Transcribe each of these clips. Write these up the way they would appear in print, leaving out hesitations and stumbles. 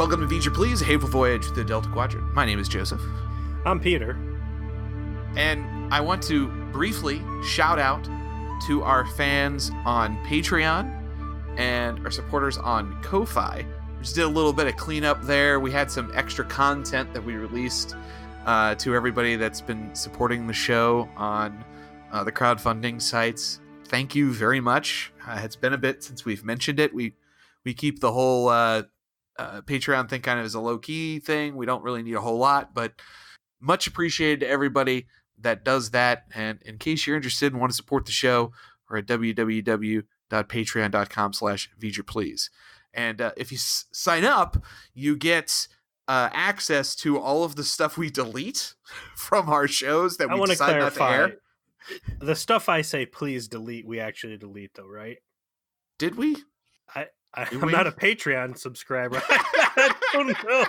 Welcome to Voyager, Please, a hateful voyage through the Delta Quadrant. My name is Joseph. I'm Peter. And I want to briefly shout out to our fans on Patreon and our supporters on Ko-Fi. We just did a little bit of cleanup there. We had some extra content that we released to everybody that's been supporting the show on the crowdfunding sites. Thank you very much. It's been a bit since we've mentioned it. We keep the whole Patreon thing kind of as a low-key thing. We don't really need a whole lot, but much appreciated to everybody that does that. And in case you're interested and want to support the show, we're at www.patreon.com/VoyagerPlease. And if you sign up, you get access to all of the stuff we delete from our shows that we decide not to air. The stuff I say please delete, we actually delete though, right? Did we? I'm not a Patreon subscriber. I don't know.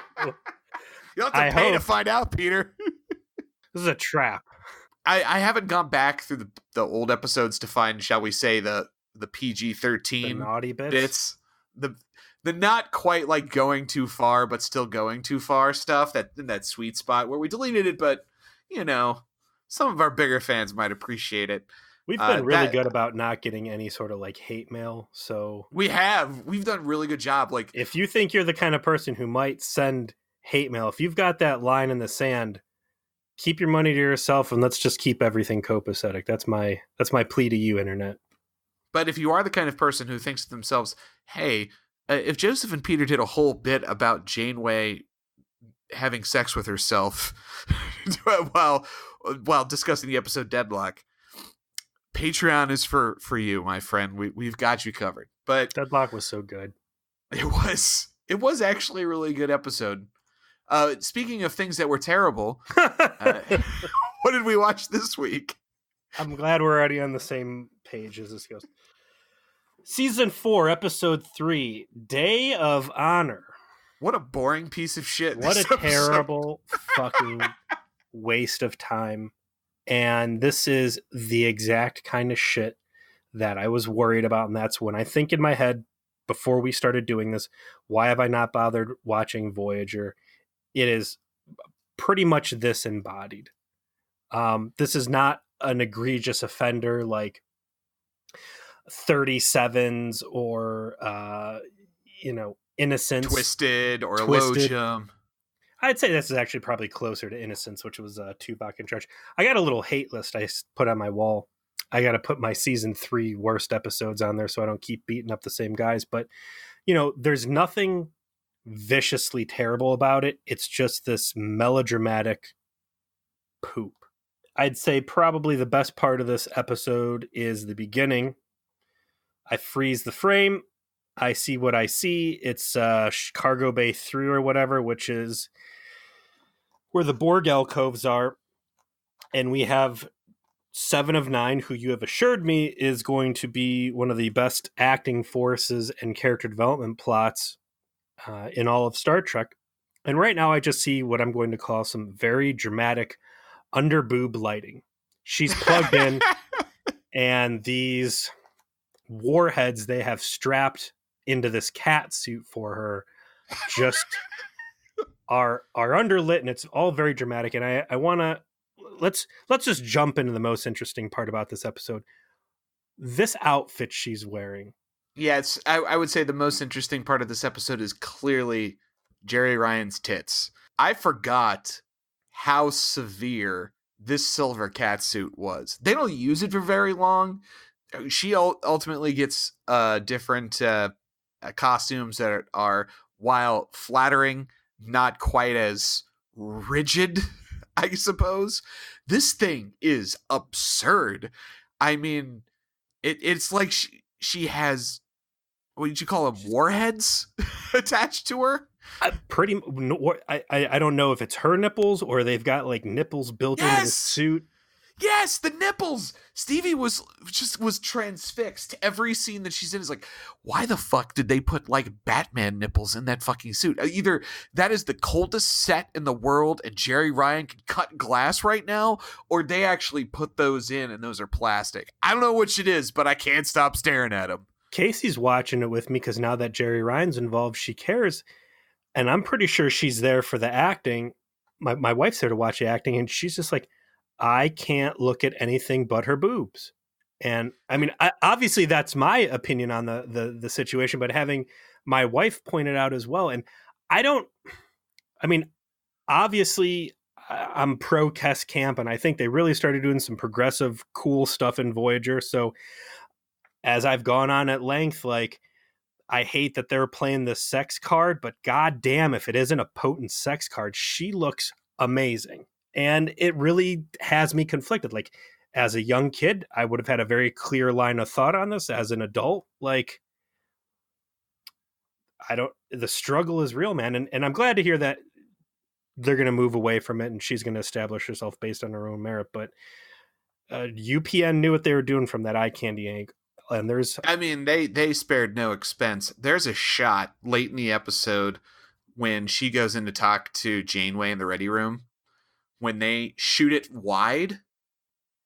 You'll have to pay to find out, Peter. This is a trap. I haven't gone back through the old episodes to find, shall we say, the PG-13 the naughty bits. The not quite like going too far, but still going too far stuff. That in that sweet spot where we deleted it, but you know, some of our bigger fans might appreciate it. We've been really good about not getting any sort of like hate mail. So we've done a really good job. Like, if you think you're the kind of person who might send hate mail, if you've got that line in the sand, keep your money to yourself and let's just keep everything copacetic. That's my plea to you, internet. But if you are the kind of person who thinks to themselves, hey, if Joseph and Peter did a whole bit about Janeway having sex with herself while discussing the episode Deadlock, Patreon is for you, my friend. We've got you covered. But Deadlock was so good. It was actually a really good episode. Speaking of things that were terrible, what did we watch this week? I'm glad we're already on the same page as this goes. Season 4, episode 3, Day of Honor. What a boring piece of shit. What a terrible fucking waste of time. And this is the exact kind of shit that I was worried about. And that's when I think in my head, before we started doing this, why have I not bothered watching Voyager? It is pretty much this embodied. This is not an egregious offender like 37s or, Innocence. Twisted or Elogium. I'd say this is actually probably closer to Innocence, which was Tuvok in charge. I got a little hate list I put on my wall. I got to put my season 3 worst episodes on there so I don't keep beating up the same guys. But, there's nothing viciously terrible about it. It's just this melodramatic poop. I'd say probably the best part of this episode is the beginning. I freeze the frame. I see what I see. It's Cargo Bay 3 or whatever, which is where the Borg alcoves are. And we have 7 of 9, who you have assured me is going to be one of the best acting forces and character development plots in all of Star Trek. And right now I just see what I'm going to call some very dramatic under-boob lighting. She's plugged in, and these warheads they have strapped into this cat suit for her just are underlit, and it's all very dramatic. And I want to let's just jump into the most interesting part about this episode. This outfit she's wearing. Yeah, I would say the most interesting part of this episode is clearly Jeri Ryan's tits. I forgot how severe this silver catsuit was. They don't use it for very long. She ultimately gets different costumes that are, while flattering, not quite as rigid, I suppose. This thing is absurd. I mean, it's like she has, what did you call them, warheads attached to her? I don't know if it's her nipples or they've got like nipples built into the suit. Yes, the nipples. Stevie was transfixed. Every scene that she's in is like, why the fuck did they put like Batman nipples in that fucking suit? Either that is the coldest set in the world and Jeri Ryan can cut glass right now, or they actually put those in and those are plastic. I don't know which it is, but I can't stop staring at them. Casey's watching it with me because now that Jeri Ryan's involved, she cares. And I'm pretty sure she's there for the acting. My wife's there to watch the acting, and she's just like, I can't look at anything but her boobs. And I mean, obviously that's my opinion on the situation, but having my wife pointed out as well, and I don't. I mean, obviously I'm pro Kes Camp, and I think they really started doing some progressive, cool stuff in Voyager. So as I've gone on at length, like, I hate that they're playing the sex card, but god damn if it isn't a potent sex card. She looks amazing. And it really has me conflicted. Like, as a young kid, I would have had a very clear line of thought on this. As an adult, like, the struggle is real, man. And I'm glad to hear that they're going to move away from it and she's going to establish herself based on her own merit. But UPN knew what they were doing from that eye candy angle. And I mean, they spared no expense. There's a shot late in the episode when she goes in to talk to Janeway in the ready room. When they shoot it wide,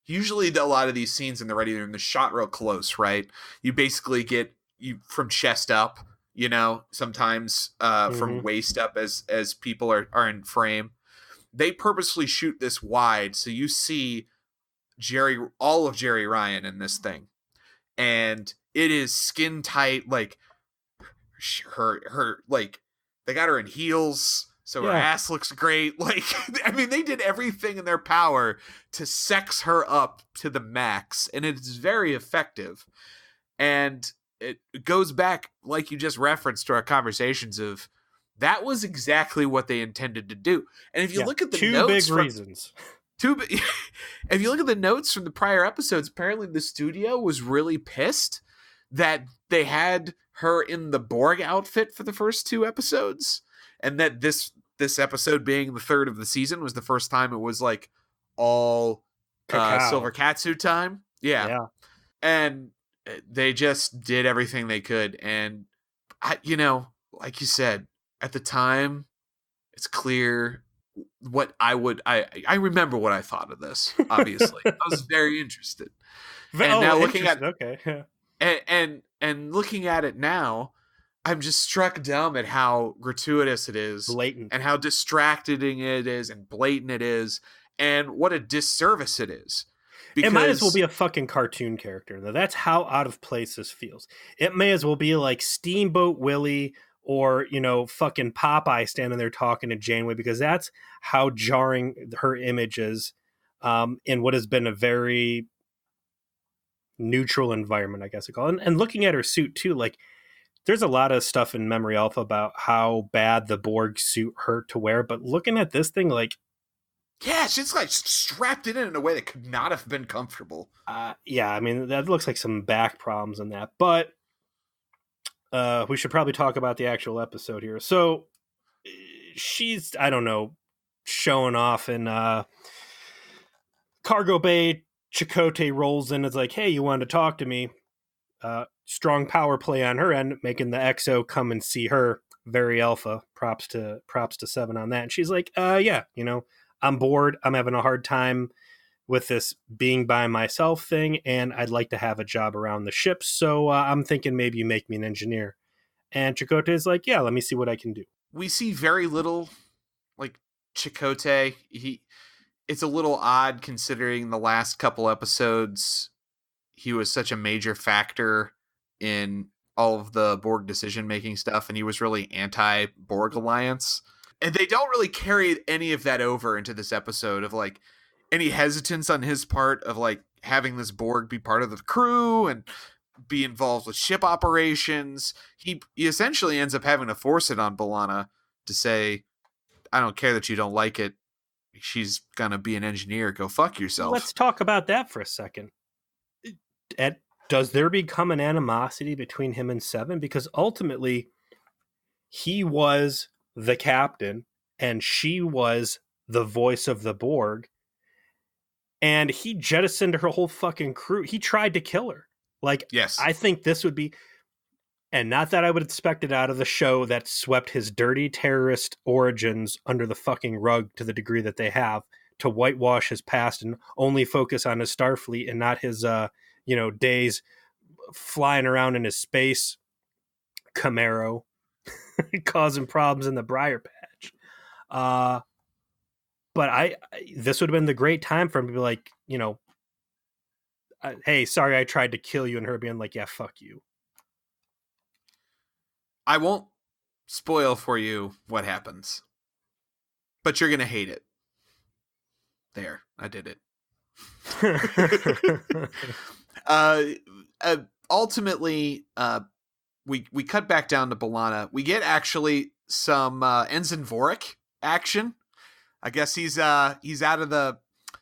usually a lot of these scenes in the ready room, the shot real close, right? You basically get you from chest up, sometimes from waist up as people are in frame. They purposely shoot this wide so you see all of Jeri Ryan in this thing. And it is skin tight, like her like they got her in heels, so her ass looks great. Like, I mean, they did everything in their power to sex her up to the max, and it's very effective. And it goes back, like you just referenced, to our conversations of that was exactly what they intended to do. And if you look at the two big reasons. If you look at the notes from the prior episodes, apparently the studio was really pissed that they had her in the Borg outfit for the first 2 episodes, and that this episode being the 3rd of the season was the first time it was like all silver catsuit time. Yeah. And they just did everything they could. And like you said, at the time, it's clear what I remember what I thought of this. Obviously, I was very interested. And now looking at and looking at it now, I'm just struck dumb at how gratuitous it is, blatant, and how distracting it is, and blatant it is, and what a disservice it is. Because it might as well be a fucking cartoon character, though. That's how out of place this feels. It may as well be like Steamboat Willie or, fucking Popeye standing there talking to Janeway, because that's how jarring her image is in what has been a very neutral environment, I guess I call it. And looking at her suit, too, like, there's a lot of stuff in Memory Alpha about how bad the Borg suit hurt to wear, but looking at this thing, like, yeah, she's like strapped it in a way that could not have been comfortable. Yeah, I mean, that looks like some back problems in that, but we should probably talk about the actual episode here. So she's, I don't know, showing off in cargo bay. Chakotay rolls in. It's like, hey, you wanted to talk to me. Strong power play on her end, making the XO come and see her. Very alpha. Props to Seven on that. And she's like, yeah, I'm bored. I'm having a hard time with this being by myself thing, and I'd like to have a job around the ship. So I'm thinking maybe you make me an engineer. And Chakotay is like, yeah, let me see what I can do. We see very little, like, Chakotay. It's a little odd considering the last couple episodes, he was such a major factor in all of the Borg decision-making stuff, and he was really anti-Borg Alliance. And they don't really carry any of that over into this episode of, like, any hesitance on his part of, like, having this Borg be part of the crew and be involved with ship operations. He essentially ends up having to force it on B'Elanna to say, I don't care that you don't like it. She's gonna be an engineer. Go fuck yourself. Let's talk about that for a second. Does there become an animosity between him and Seven? Because ultimately, he was the captain and she was the voice of the Borg. And he jettisoned her whole fucking crew. He tried to kill her. Like, yes. I think this would be, and not that I would expect it out of the show that swept his dirty terrorist origins under the fucking rug to the degree that they have, to whitewash his past and only focus on his Starfleet and not his, days flying around in his space Camaro. causing problems in the briar patch. But this would have been the great time for him to be like, hey, sorry I tried to kill you, and her being like, yeah, fuck you. I won't spoil for you what happens, but you're going to hate it. There, I did it. Ultimately, we cut back down to B'Elanna. We get actually some Ensign Vorik action. I guess he's out of the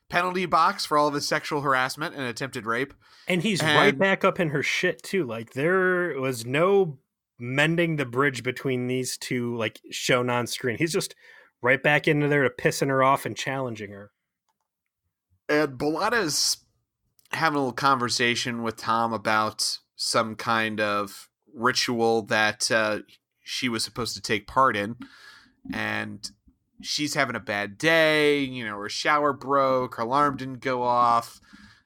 penalty box for all of his sexual harassment and attempted rape. And he's right back up in her shit too. Like, there was no mending the bridge between these two, like, shown on screen. He's just right back into there to pissing her off and challenging her. And B'Elanna's having a little conversation with Tom about some kind of ritual that she was supposed to take part in. And she's having a bad day. Her shower broke. Her alarm didn't go off.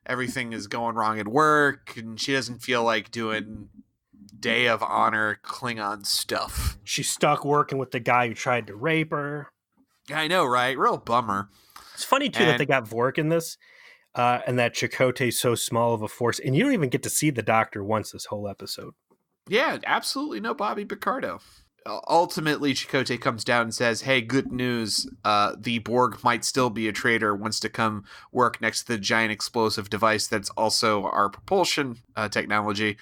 Everything is going wrong at work. And she doesn't feel like doing Day of Honor Klingon stuff. She's stuck working with the guy who tried to rape her. I know, right? Real bummer. It's funny, too, that they got Vorik in this. And that Chakotay's so small of a force. And you don't even get to see the Doctor once this whole episode. Yeah, absolutely no Bobby Picardo. Ultimately, Chakotay comes down and says, hey, good news. The Borg might still be a traitor, wants to come work next to the giant explosive device that's also our propulsion technology.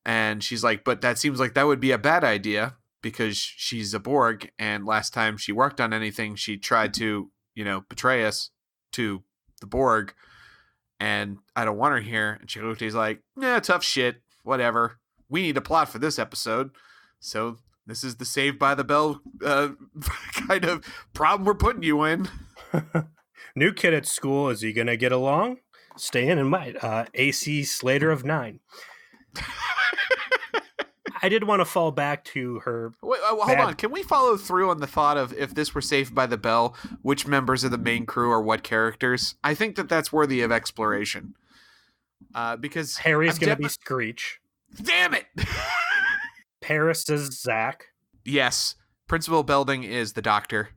And she's like, but that seems like that would be a bad idea because she's a Borg. And last time she worked on anything, she tried to, betray us to the Borg. And I don't want her here. And Chakotay's like, tough shit. Whatever. We need a plot for this episode. So this is the Saved by the Bell kind of problem we're putting you in. New kid at school. Is he going to get along? Stay in and might. AC Slater of 9. I did want to fall back to her. Wait, hold on. Can we follow through on the thought of if this were Saved by the Bell, which members of the main crew are what characters? I think that's worthy of exploration. Because Harry's going to be Screech. Damn it! Paris is Zach. Yes. Principal Belding is the Doctor,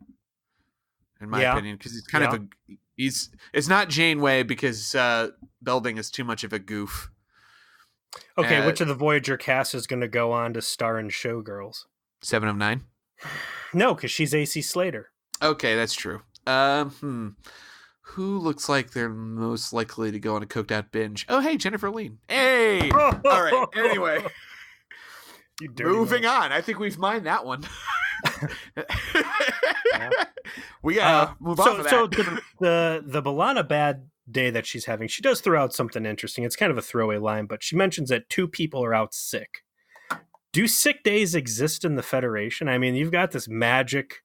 in my opinion, because he's kind of it's not Janeway because Belding is too much of a goof. Okay, which of the Voyager cast is going to go on to star in Showgirls? 7 of 9? No, because she's AC Slater. Okay, that's true. Who looks like they're most likely to go on a coked out binge? Oh, hey, Jennifer Lean. Hey! All right, anyway. Moving on. I think we've mined that one. We gotta move on to that. So the B'Elanna bad day that she's having, she does throw out something interesting. It's kind of a throwaway line, but she mentions that 2 people are out sick. Do sick days exist in the Federation? I mean, you've got this magic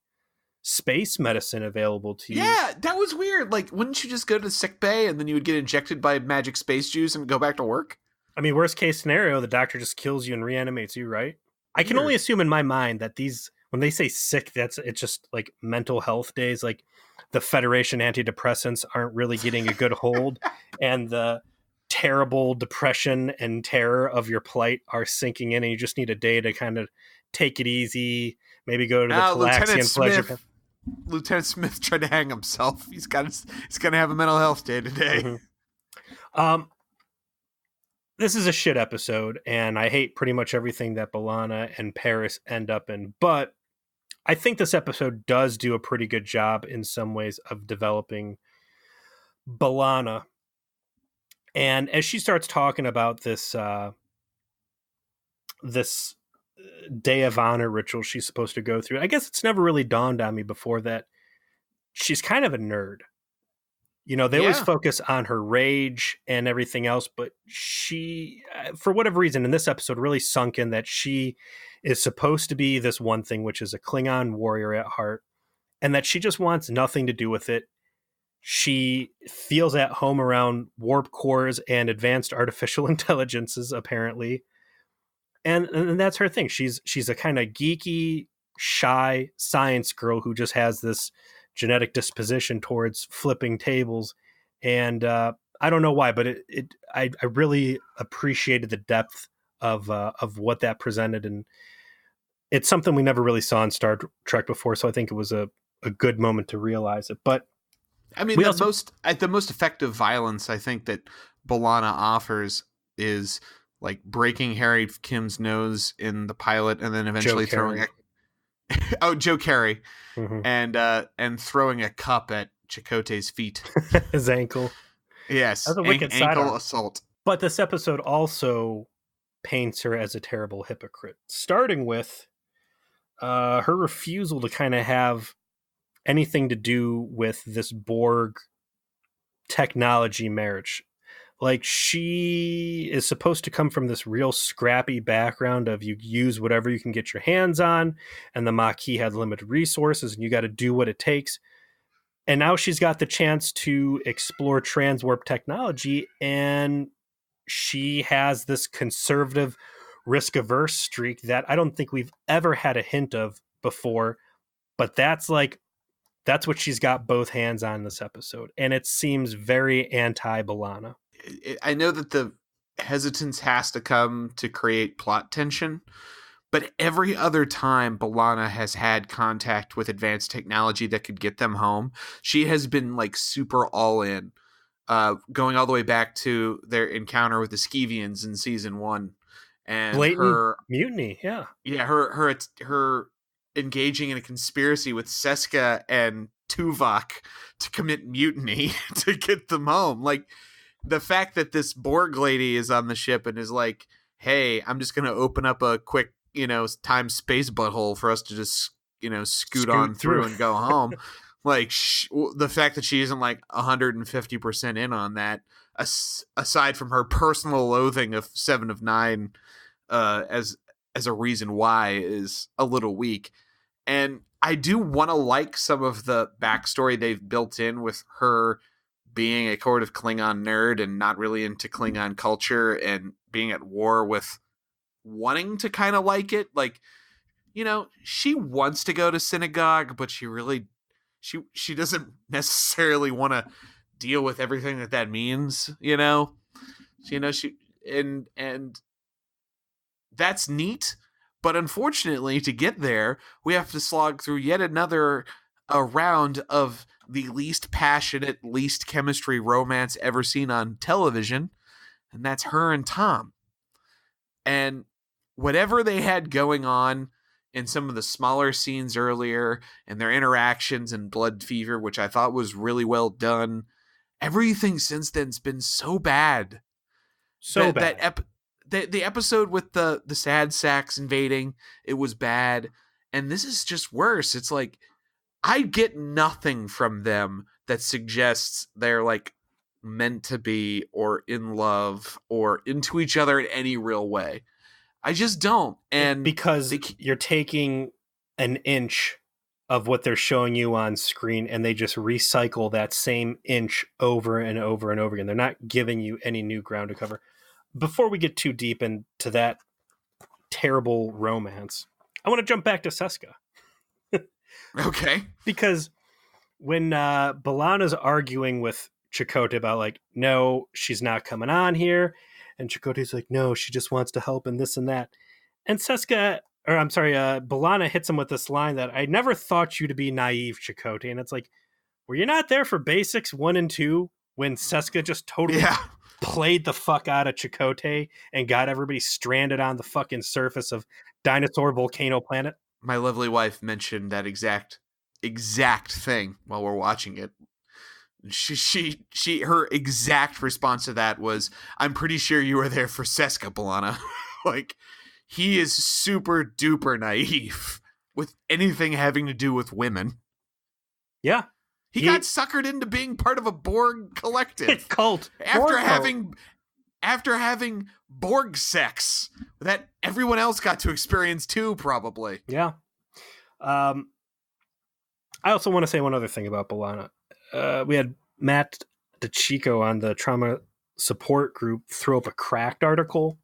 space medicine available to you. Yeah, that was weird. Like, wouldn't you just go to sick bay and then you would get injected by magic space juice and go back to work? I mean, worst case scenario, the Doctor just kills you and reanimates you, right? I can only assume in my mind that when they say sick, it's just like mental health days. Like, the Federation antidepressants aren't really getting a good hold, and the terrible depression and terror of your plight are sinking in, and you just need a day to kind of take it easy, maybe go to the Palaxian pleasure. Lieutenant Smith tried to hang himself. He's going to have a mental health day today. Mm-hmm. This is a shit episode, and I hate pretty much everything that B'Elanna and Paris end up in, but I think this episode does do a pretty good job in some ways of developing B'Elanna. And as she starts talking about this Day of Honor ritual she's supposed to go through, I guess it's never really dawned on me before that she's kind of a nerd. They always focus on her rage and everything else, but she, for whatever reason, in this episode really sunk in that she is supposed to be this one thing, which is a Klingon warrior at heart, and that she just wants nothing to do with it. She feels at home around warp cores and advanced artificial intelligences, apparently. And that's her thing. She's a kind of geeky, shy science girl who just has this genetic disposition towards flipping tables. And I don't know why, but I really appreciated the depth of what that presented. And it's something we never really saw in Star Trek before, so I think it was a good moment to realize it. But I mean, the most effective violence I think that B'Elanna offers is like breaking Harry Kim's nose in the pilot, and then eventually throwing Joe Carey, mm-hmm. and throwing a cup at Chakotay's feet, his ankle. Yes, that's a wicked ankle assault. But this episode also paints her as a terrible hypocrite, starting with her refusal to kind of have anything to do with this Borg technology marriage. Like, she is supposed to come from this real scrappy background of you use whatever you can get your hands on, and the Maquis had limited resources, and you got to do what it takes. And now she's got the chance to explore transwarp technology, and she has this conservative, risk-averse streak that I don't think we've ever had a hint of before. But that's what she's got both hands on this episode, and it seems very anti-B'Elanna. I know that the hesitance has to come to create plot tension, but every other time B'Elanna has had contact with advanced technology that could get them home, she has been like super all in, going all the way back to their encounter with the Skeevians in season 1, and blatant her mutiny. Her engaging in a conspiracy with Seska and Tuvok to commit mutiny to get them home. Like, the fact that this Borg lady is on the ship and is like, hey, I'm just going to open up a quick, time space butthole for us to just, scoot on through and go home. Like, the fact that she isn't like 150% in on that, aside from her personal loathing of 7 of 9 as a reason why, is a little weak. And I do want to like some of the backstory they've built in with her being a sort of Klingon nerd and not really into Klingon culture, and being at war with wanting to kind of like it. Like, she wants to go to synagogue, but she doesn't necessarily want to deal with everything that means, and that's neat. But unfortunately, to get there, we have to slog through yet another round of the least passionate, least chemistry romance ever seen on television, and that's her and Tom. And whatever they had going on in some of the smaller scenes earlier, and their interactions in Blood Fever, which I thought was really well done, everything since then's been so bad. So bad. The episode with the sad sacks invading, it was bad. And this is just worse. It's like, I get nothing from them that suggests they're like meant to be, or in love, or into each other in any real way. I just don't. And because you're taking an inch of what they're showing you on screen, and they just recycle that same inch over and over and over again. They're not giving you any new ground to cover. Before we get too deep into that terrible romance, I want to jump back to Seska. Okay. Because when B'Elanna's arguing with Chakotay about, like, no, she's not coming on here, and Chakotay's like, no, she just wants to help and this and that. And B'Elanna hits him with this line that, I never thought you to be naive, Chakotay. And it's like, were you not there for basics 1 and 2 when Seska just totally played the fuck out of Chakotay and got everybody stranded on the fucking surface of dinosaur volcano planet? My lovely wife mentioned that exact thing while we're watching it. Her exact response to that was, I'm pretty sure you were there for Seska, B'Elanna. Like, he is super duper naive with anything having to do with women. Yeah. He got suckered into being part of a Borg collective. Cult. After having Borg sex that everyone else got to experience too, probably. Yeah. I also want to say one other thing about B'Elanna. We had Matt DeChico on the trauma support group throw up a Cracked article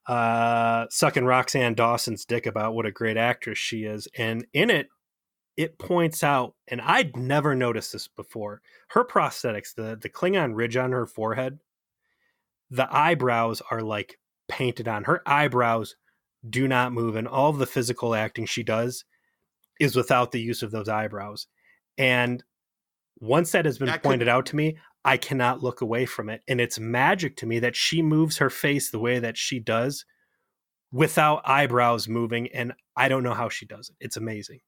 sucking Roxanne Dawson's dick about what a great actress she is. And in it points out, and I'd never noticed this before, her prosthetics, the Klingon ridge on her forehead, the eyebrows are like painted on. Her eyebrows do not move, and all of the physical acting she does is without the use of those eyebrows. And once that has been pointed out to me, I cannot look away from it. And it's magic to me that she moves her face the way that she does without eyebrows moving. And I don't know how she does it. It's amazing.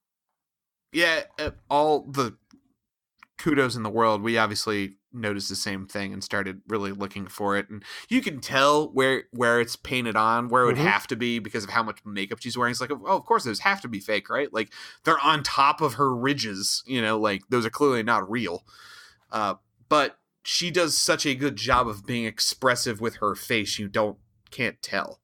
Yeah, all the kudos in the world. We obviously noticed the same thing and started really looking for it. And you can tell where it's painted on, where it would have to be because of how much makeup she's wearing. It's like, oh, of course those have to be fake, right? Like they're on top of her ridges, like those are clearly not real. But she does such a good job of being expressive with her face, can't tell.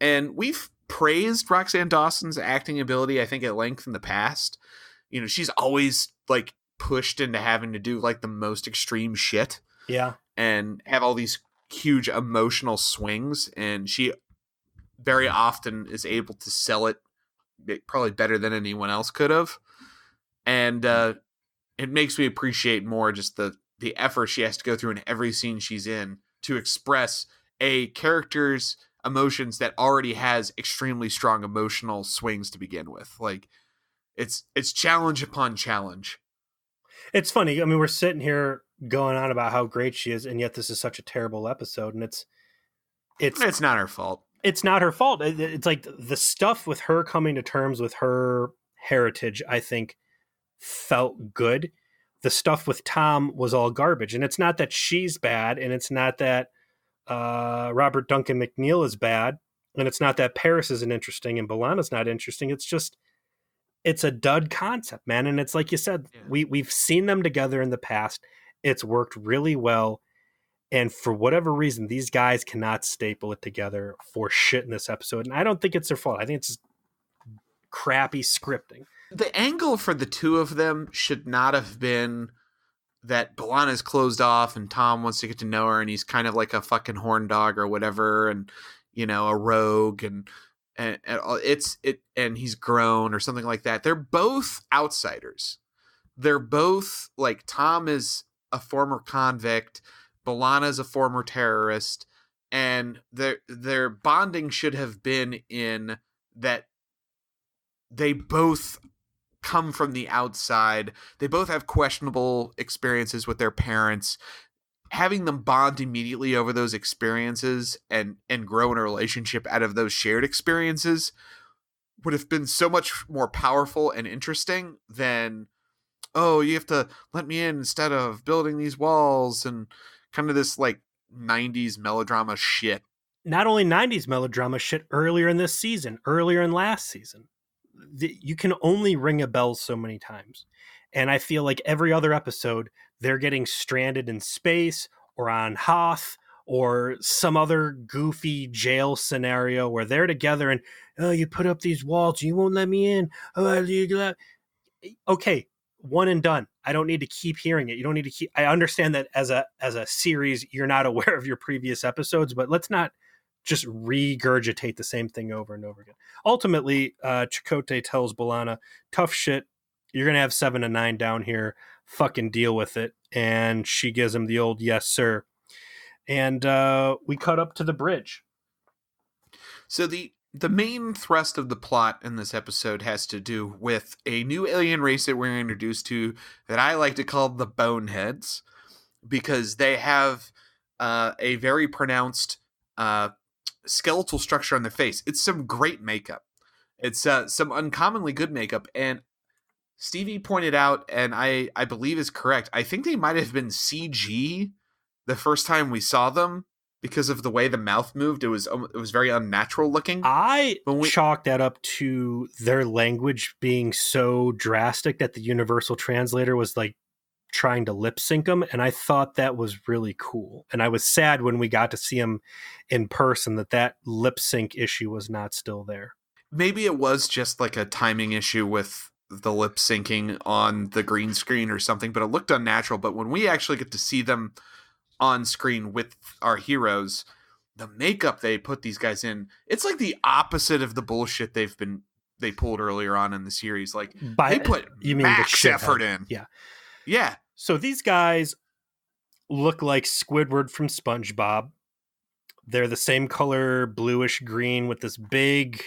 And we've praised Roxanne Dawson's acting ability, I think, at length in the past. She's always like pushed into having to do like the most extreme shit. Yeah. And have all these huge emotional swings. And she very often is able to sell it probably better than anyone else could have. And it makes me appreciate more just the effort she has to go through in every scene she's in to express a character's emotions that already has extremely strong emotional swings to begin with. Like it's challenge upon challenge. It's funny. I mean, we're sitting here going on about how great she is, and yet this is such a terrible episode, and it's not her fault. It's not her fault. It's like the stuff with her coming to terms with her heritage, I think, felt good. The stuff with Tom was all garbage, and it's not that she's bad, and it's not that Robert Duncan McNeil is bad, and it's not that Paris isn't interesting and B'Elanna's not interesting. It's just, it's a dud concept, man. And it's like you said, we've seen them together in the past. It's worked really well. And for whatever reason, these guys cannot staple it together for shit in this episode. And I don't think it's their fault. I think it's just crappy scripting. The angle for the two of them should not have been that B'Elanna's closed off and Tom wants to get to know her and he's kind of like a fucking horn dog or whatever, and a rogue and he's grown or something like that. They're both outsiders. They're both like, Tom is a former convict, B'Elanna is a former terrorist, and their bonding should have been in that they both come from the outside. They both have questionable experiences with their parents. Having them bond immediately over those experiences and grow in a relationship out of those shared experiences would have been so much more powerful and interesting than, oh, you have to let me in instead of building these walls, and kind of this like 90s melodrama shit. Not only 90s melodrama shit, earlier in this season, earlier in last season. You can only ring a bell so many times. And I feel like every other episode, they're getting stranded in space or on Hoth or some other goofy jail scenario where they're together and, oh, you put up these walls, you won't let me in. Okay, one and done. I don't need to keep hearing it. You don't need to keep. I understand that as a series, you're not aware of your previous episodes, but let's not just regurgitate the same thing over and over again. Ultimately, Chakotay tells B'Elanna, tough shit. You're going to have 7 and 9 down here. Fucking deal with it. And she gives him the old yes, sir. And we cut up to the bridge. So the main thrust of the plot in this episode has to do with a new alien race that we're introduced to that I like to call the Boneheads, because they have a very pronounced skeletal structure on their face. It's some great makeup. It's some uncommonly good makeup. And Stevie pointed out, and I believe is correct, I think they might have been CG the first time we saw them because of the way the mouth moved. It was very unnatural looking. I chalked that up to their language being so drastic that the universal translator was like trying to lip sync them, and I thought that was really cool. And I was sad when we got to see them in person that lip sync issue was not still there. Maybe it was just like a timing issue with the lip syncing on the green screen or something, but it looked unnatural. But when we actually get to see them on screen with our heroes, the makeup they put these guys in, it's like the opposite of the bullshit they pulled earlier on in the series. Like they put max effort in. Yeah. So these guys look like Squidward from SpongeBob. They're the same color, bluish green, with this big,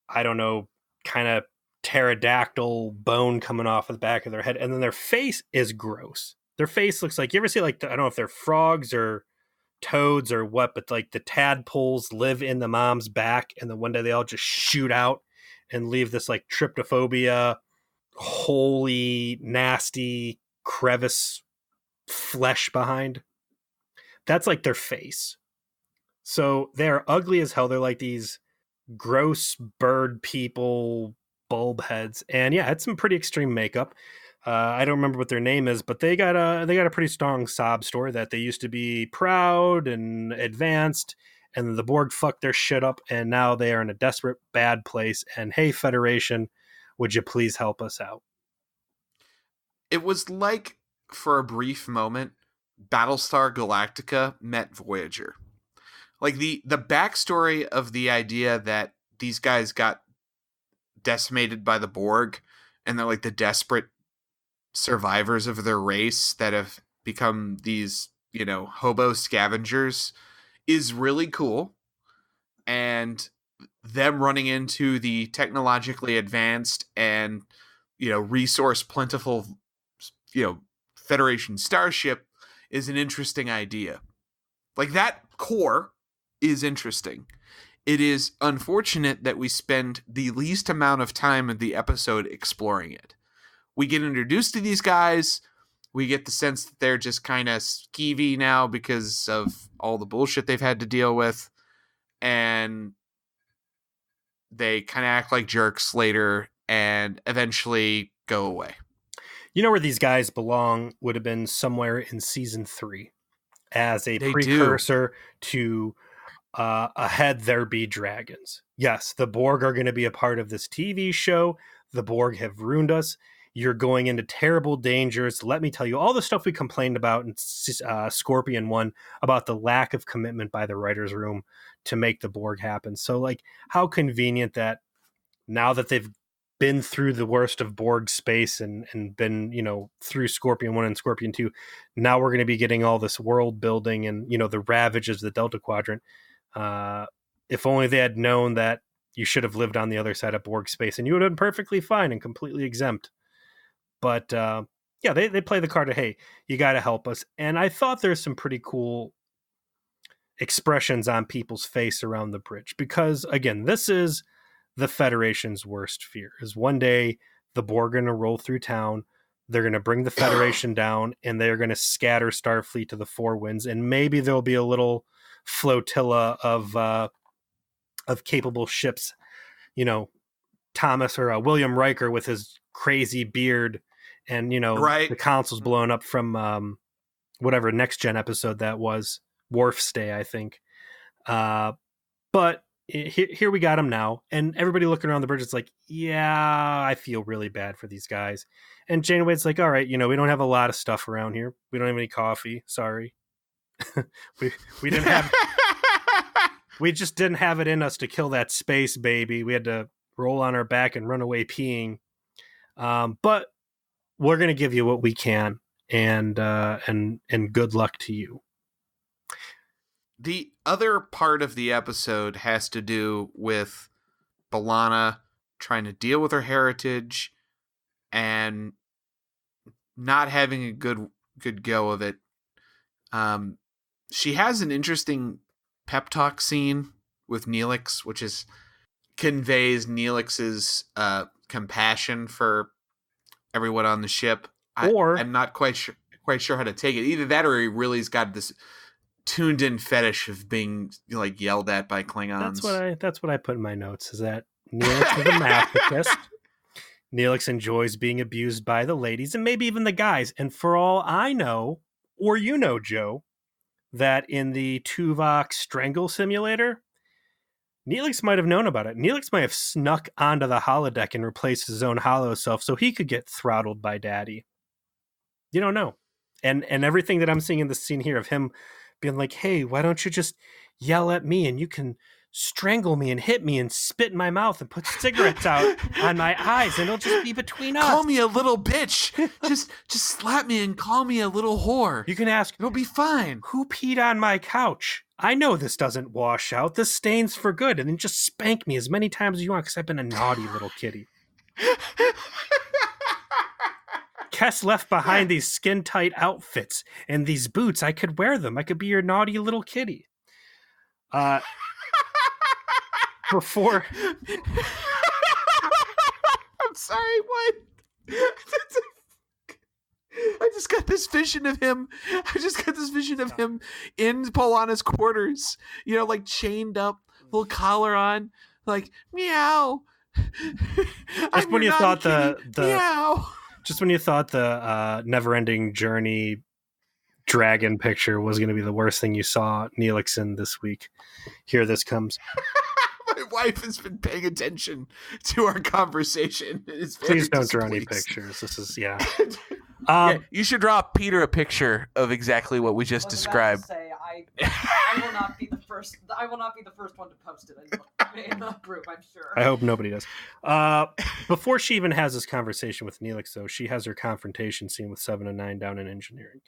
I don't know, kind of pterodactyl bone coming off of the back of their head. And then their face is gross. Their face looks like, you ever see like, I don't know if they're frogs or toads or what, but like the tadpoles live in the mom's back, and then one day they all just shoot out and leave this like tryptophobia, holy, nasty crevice flesh behind. That's like their face. So they're ugly as hell. They're like these gross bird people, bulb heads, and yeah, it's some pretty extreme makeup. I don't remember what their name is, but they got a pretty strong sob story that they used to be proud and advanced, and the Borg fucked their shit up, and now they are in a desperate bad place. And hey, Federation, would you please help us out? It was like, for a brief moment, Battlestar Galactica met Voyager. Like the backstory of the idea that these guys got decimated by the Borg, and they're like the desperate survivors of their race that have become these, hobo scavengers, is really cool. And them running into the technologically advanced and, resource plentiful, Federation starship is an interesting idea. Like, that core is interesting. It is unfortunate that we spend the least amount of time in the episode exploring it. We get introduced to these guys. We get the sense that they're just kind of skeevy now because of all the bullshit they've had to deal with. And they kind of act like jerks later and eventually go away. You know where these guys belong would have been somewhere in season 3 as a They precursor to Ahead There Be Dragons. Yes, the Borg are going to be a part of this TV show. The Borg have ruined us. You're going into terrible dangers. Let me tell you all the stuff we complained about in Scorpion 1 about the lack of commitment by the writer's room to make the Borg happen. So, like, how convenient that now that they've been through the worst of Borg space and been, through Scorpion 1 and Scorpion 2, now we're going to be getting all this world building and, the ravages of the Delta Quadrant. If only they had known that you should have lived on the other side of Borg space, and you would have been perfectly fine and completely exempt. But they play the card of, hey, you got to help us. And I thought there's some pretty cool expressions on people's face around the bridge, because again, this is the Federation's worst fear, is one day the Borg are going to roll through town. They're going to bring the Federation down, and they're going to scatter Starfleet to the four winds. And maybe there'll be a little flotilla of capable ships, Thomas or William Riker with his crazy beard, and right. The console's blown up from whatever next gen episode that was, Worf's Day, I think. But here we got him now, and everybody looking around the bridge is like, yeah, I feel really bad for these guys. And Janeway's like, all right, we don't have a lot of stuff around here. We don't have any coffee. Sorry. we didn't have we just didn't have it in us to kill that space baby. We had to roll on our back and run away peeing. But we're going to give you what we can, and good luck to you. The other part of the episode has to do with B'Elanna trying to deal with her heritage and not having a good go of it. She has an interesting pep talk scene with Neelix, which conveys Neelix's compassion for everyone on the ship. I'm not quite sure how to take it. Either that, or he really's got this tuned in fetish of being yelled at by Klingons. That's what I put in my notes, is that Neelix is a masochist. Neelix enjoys being abused by the ladies and maybe even the guys. And for all I know, or Joe, that in the Tuvok Strangle Simulator, Neelix might have known about it. Neelix might have snuck onto the holodeck and replaced his own hollow self so he could get throttled by Daddy. You don't know. And everything that I'm seeing in the scene here of him being like, hey, why don't you just yell at me and you can strangle me and hit me and spit in my mouth and put cigarettes out on my eyes, and it'll just be between us. Call me a little bitch. just slap me and call me a little whore. You can ask, it'll be fine. Who peed on my couch? I know this doesn't wash out. This stains for good. And then just spank me as many times as you want, because I've been a naughty little kitty. Kes left behind these skin-tight outfits and these boots. I could wear them. I could be your naughty little kitty. Before... I'm sorry, what? I just got this vision of him. In Polana's quarters, like chained up, little collar on, like meow. Just when you thought the meow. Just when you thought the Never-Ending Journey dragon picture was going to be the worst thing you saw Neelix in this week, here this comes. My wife has been paying attention to our conversation. Please don't draw any pictures. This is, yeah. You should draw Peter a picture of exactly what we just described. I will not be the first. I will not be the first one to post it in the group, I'm sure. I hope nobody does. Before she even has this conversation with Neelix, though, she has her confrontation scene with 7 and 9 down in engineering,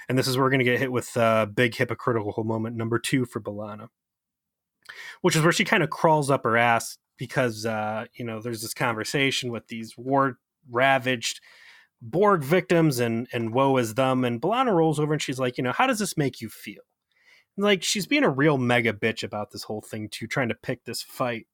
and this is where we're going to get hit with big hypocritical moment number 2 for B'Elanna, which is where she kind of crawls up her ass because there's this conversation with these war-ravaged Borg victims and woe is them, and B'Elanna rolls over and she's like, how does this make you feel? Like, she's being a real mega bitch about this whole thing too, trying to pick this fight,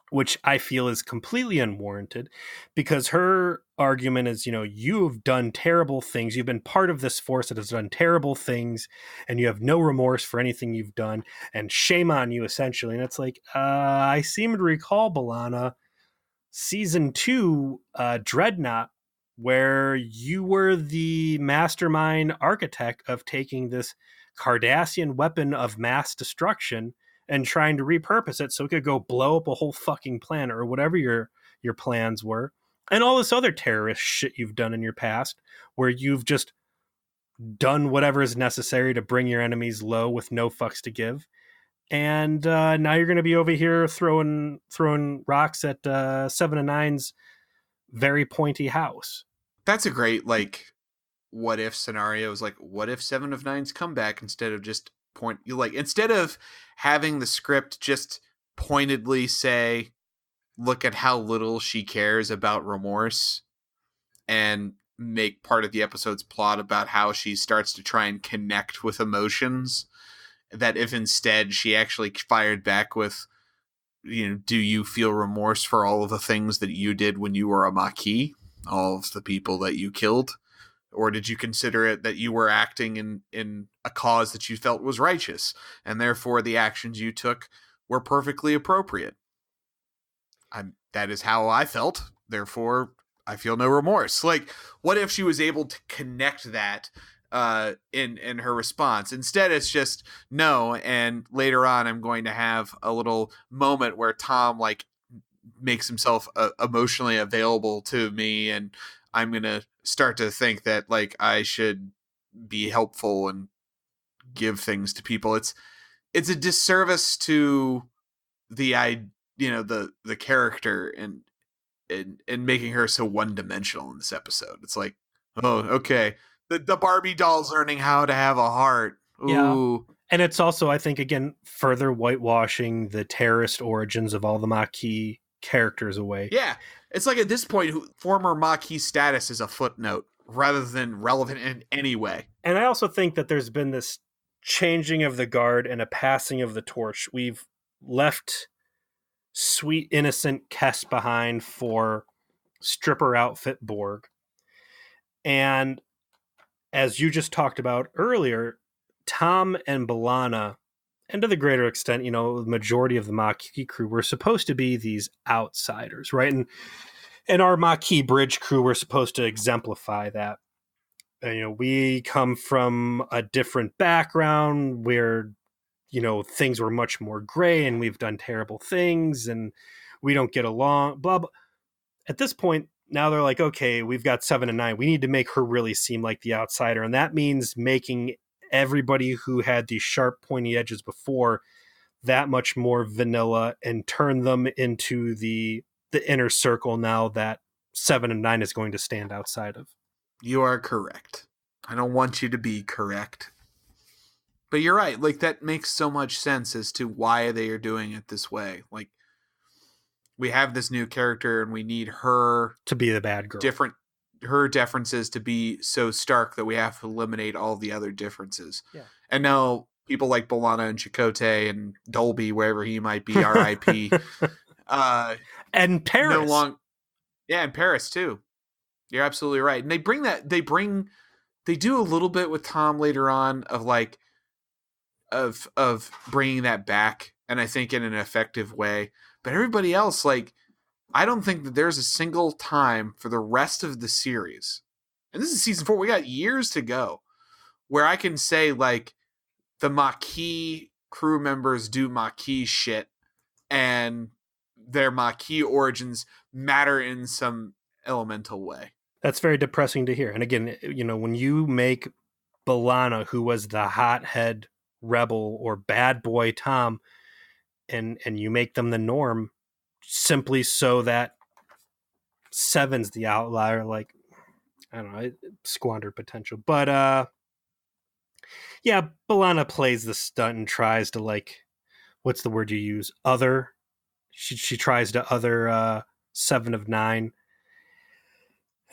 which I feel is completely unwarranted, because her argument is, you have done terrible things. You've been part of this force that has done terrible things, and you have no remorse for anything you've done, and shame on you, essentially. And it's like, I seem to recall, B'Elanna, season 2, Dreadnought, where you were the mastermind architect of taking this Cardassian weapon of mass destruction and trying to repurpose it so it could go blow up a whole fucking planet, or whatever your plans were, and all this other terrorist shit you've done in your past, where you've just done whatever is necessary to bring your enemies low with no fucks to give. And now you're going to be over here throwing rocks at 7 and 9's very pointy house. That's a great, what if scenarios. Like, what if 7 of 9's come back instead of just instead of having the script just pointedly say, look at how little she cares about remorse, and make part of the episode's plot about how she starts to try and connect with emotions, that if instead she actually fired back with, do you feel remorse for all of the things that you did when you were a Maquis, all of the people that you killed? Or did you consider it that you were acting in a cause that you felt was righteous, and therefore the actions you took were perfectly appropriate? That is how I felt. Therefore, I feel no remorse. Like, what if she was able to connect that in her response? Instead, it's just no. And later on, I'm going to have a little moment where Tom makes himself emotionally available to me, and I'm going to start to think that I should be helpful and give things to people. It's a disservice to the character and making her so one-dimensional in this episode. It's like, oh, okay, the Barbie doll's learning how to have a heart. Ooh. Yeah. And it's also, I think, again, further whitewashing the terrorist origins of all the Maquis characters away. Yeah. It's like, at this point, former Maquis status is a footnote rather than relevant in any way. And I also think that there's been this changing of the guard and a passing of the torch. We've left sweet, innocent Kes behind for stripper outfit Borg. And as you just talked about earlier, Tom and B'Elanna, and to the greater extent, the majority of the Maquis crew were supposed to be these outsiders, right? And our Maquis bridge crew were supposed to exemplify that. And, we come from a different background where, things were much more gray, and we've done terrible things, and we don't get along, blah, blah. At this point, now they're like, okay, we've got 7 and 9. We need to make her really seem like the outsider. And that means making everybody who had these sharp, pointy edges before that much more vanilla and turn them into the inner circle now that 7 and 9 is going to stand outside of. You are correct. I don't want you to be correct. But you're right. Like, that makes so much sense as to why they are doing it this way. Like, we have this new character and we need her to be the bad girl. Her differences to be so stark that we have to eliminate all the other differences. Yeah. And now people like B'Elanna and Chakotay and Dolby, wherever he might be, R.I.P. And Paris. And Paris too. You're absolutely right. And they do a little bit with Tom later on of like, of bringing that back. And I think in an effective way, but everybody else, like, I don't think that there's a single time for the rest of the series, and this is season 4, we got years to go, where I can say like the Maquis crew members do Maquis shit and their Maquis origins matter in some elemental way. That's very depressing to hear. And again, you know, when you make B'Elanna, who was the hothead rebel or bad boy Tom, and you make them the norm simply so that 7's the outlier, like, I don't know, squandered potential. But yeah, B'Elanna plays the stunt and tries to, like, what's the word you use? Other. She tries to other 7 of 9.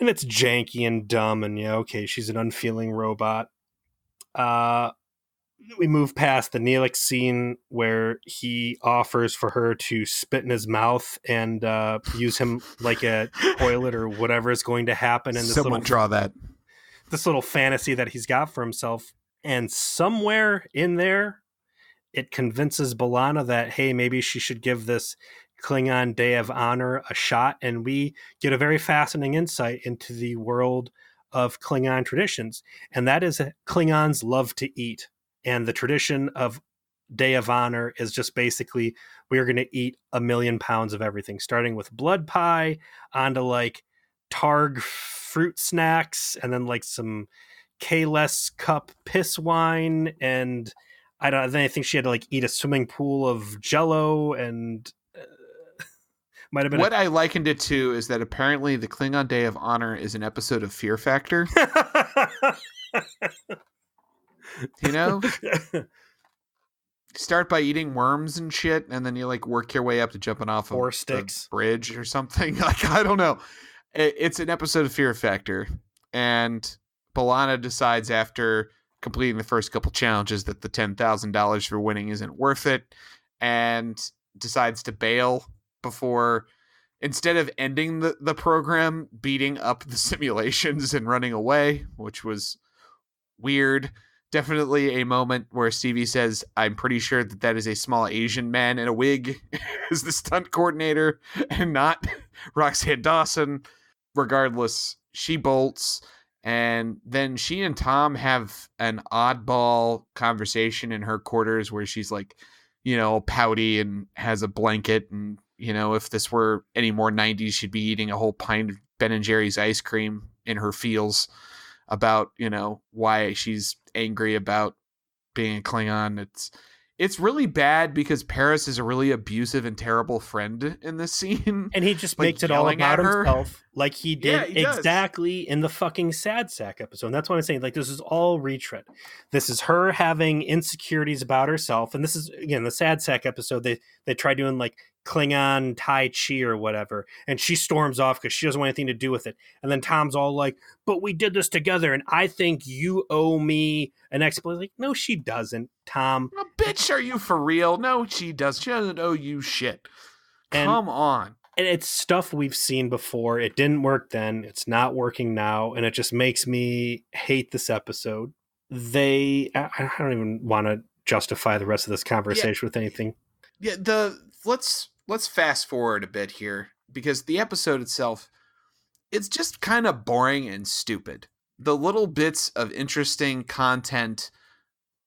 And it's janky and dumb, and yeah, okay, she's an unfeeling robot. We move past the Neelix scene where he offers for her to spit in his mouth and use him like a toilet or whatever is going to happen. And someone draw that. This little fantasy that he's got for himself. And somewhere in there, it convinces B'Elanna that, hey, maybe she should give this Klingon Day of Honor a shot. And we get a very fascinating insight into the world of Klingon traditions. And that is that Klingons love to eat. And the tradition of Day of Honor is just basically, we are going to eat 1 million pounds of everything, starting with blood pie onto like Targ fruit snacks, and then like some K-less cup piss wine. And then I think she had to like eat a swimming pool of Jello, and might have been what I likened it to is that apparently the Klingon Day of Honor is an episode of Fear Factor. You know, start by eating worms and shit, and then you like work your way up to jumping off of sticks a bridge or something. Like, I don't know. It's an episode of Fear Factor, and B'Elanna decides after completing the first couple challenges that the $10,000 for winning isn't worth it, and decides to bail before, instead of ending the program, beating up the simulations and running away, which was weird. Definitely a moment where Stevie says, I'm pretty sure that is a small Asian man in a wig as the stunt coordinator and not Roxanne Dawson. Regardless, she bolts, and then she and Tom have an oddball conversation in her quarters where she's like, you know, pouty and has a blanket, and, you know, if this were any more 90s, she'd be eating a whole pint of Ben & Jerry's ice cream in her feels about, you know, why she's angry about being a Klingon. It's really bad because Paris is a really abusive and terrible friend in this scene. And he just like, makes it all about himself, like he did Yeah, he exactly in the fucking Sad Sack episode. And that's what I'm saying. Like, this is all retread. This is her having insecurities about herself. And this is, again, the Sad Sack episode. They try doing like Klingon Tai Chi or whatever, and she storms off because she doesn't want anything to do with it. And then Tom's all like, but we did this together, and I think you owe me an explanation. Like, no, she doesn't, Tom. Well, bitch, are you for real? No, she doesn't. She doesn't owe you shit. Come on. And it's stuff we've seen before. It didn't work then. It's not working now. And it just makes me hate this episode. I don't even want to justify the rest of this conversation with anything. Yeah, let's fast forward a bit here, because the episode itself, it's just kind of boring and stupid. The little bits of interesting content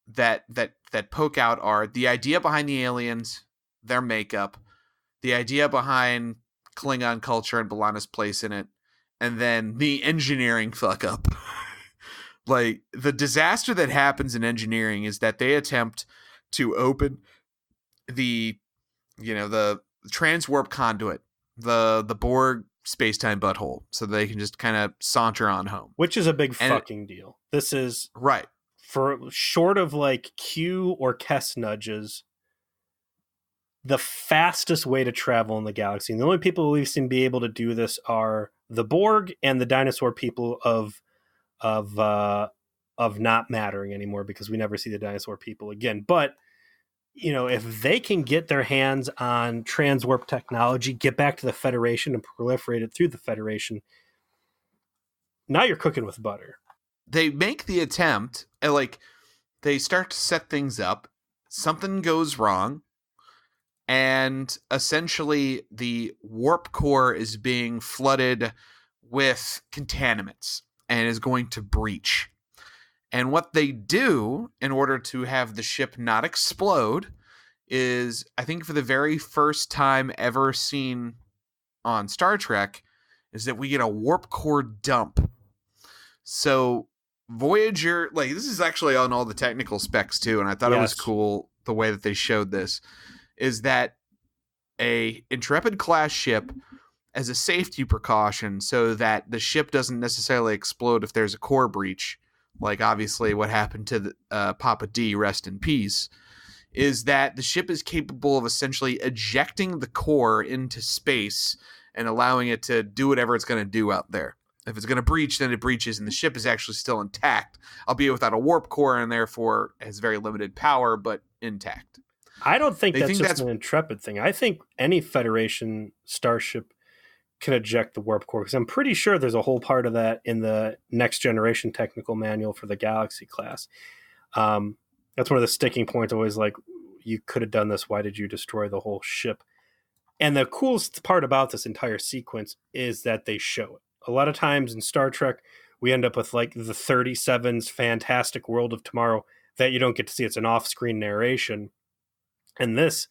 that poke out are the idea behind the aliens, their makeup, the idea behind Klingon culture and B'Elanna's place in it, and then the engineering fuck up. Like, the disaster that happens in engineering is that they attempt to open the the transwarp conduit, the Borg space-time butthole, so they can just kind of saunter on home. Which is a big And fucking deal. This is right. for short of like Q or Kess nudges, the fastest way to travel in the galaxy. And the only people we've seen be able to do this are the Borg and the dinosaur people of not mattering anymore, because we never see the dinosaur people again. But if they can get their hands on transwarp technology, get back to the Federation and proliferate it through the Federation, now you're cooking with butter. They make the attempt, and like they start to set things up. Something goes wrong, and essentially the warp core is being flooded with contaminants and is going to breach. And what they do in order to have the ship not explode is, I think for the very first time ever seen on Star Trek, is that we get a warp core dump. So Voyager, like, this is actually on all the technical specs too, and I thought it was cool the way that they showed this, is that a Intrepid class ship, as a safety precaution so that the ship doesn't necessarily explode if there's a core breach, like obviously what happened to the, Papa D, rest in peace, is that the ship is capable of essentially ejecting the core into space and allowing it to do whatever it's going to do out there. If it's going to breach, then it breaches, and the ship is actually still intact, albeit without a warp core, and therefore has very limited power, but intact. I don't think that's an Intrepid thing. I think any Federation starship can eject the warp core, because I'm pretty sure there's a whole part of that in the Next Generation technical manual for the Galaxy class. That's one of the sticking points, always like, you could have done this, why did you destroy the whole ship? And the coolest part about this entire sequence is that they show it. A lot of times in Star Trek, we end up with like the 37's Fantastic World of Tomorrow that you don't get to see. It's an off-screen narration. And this,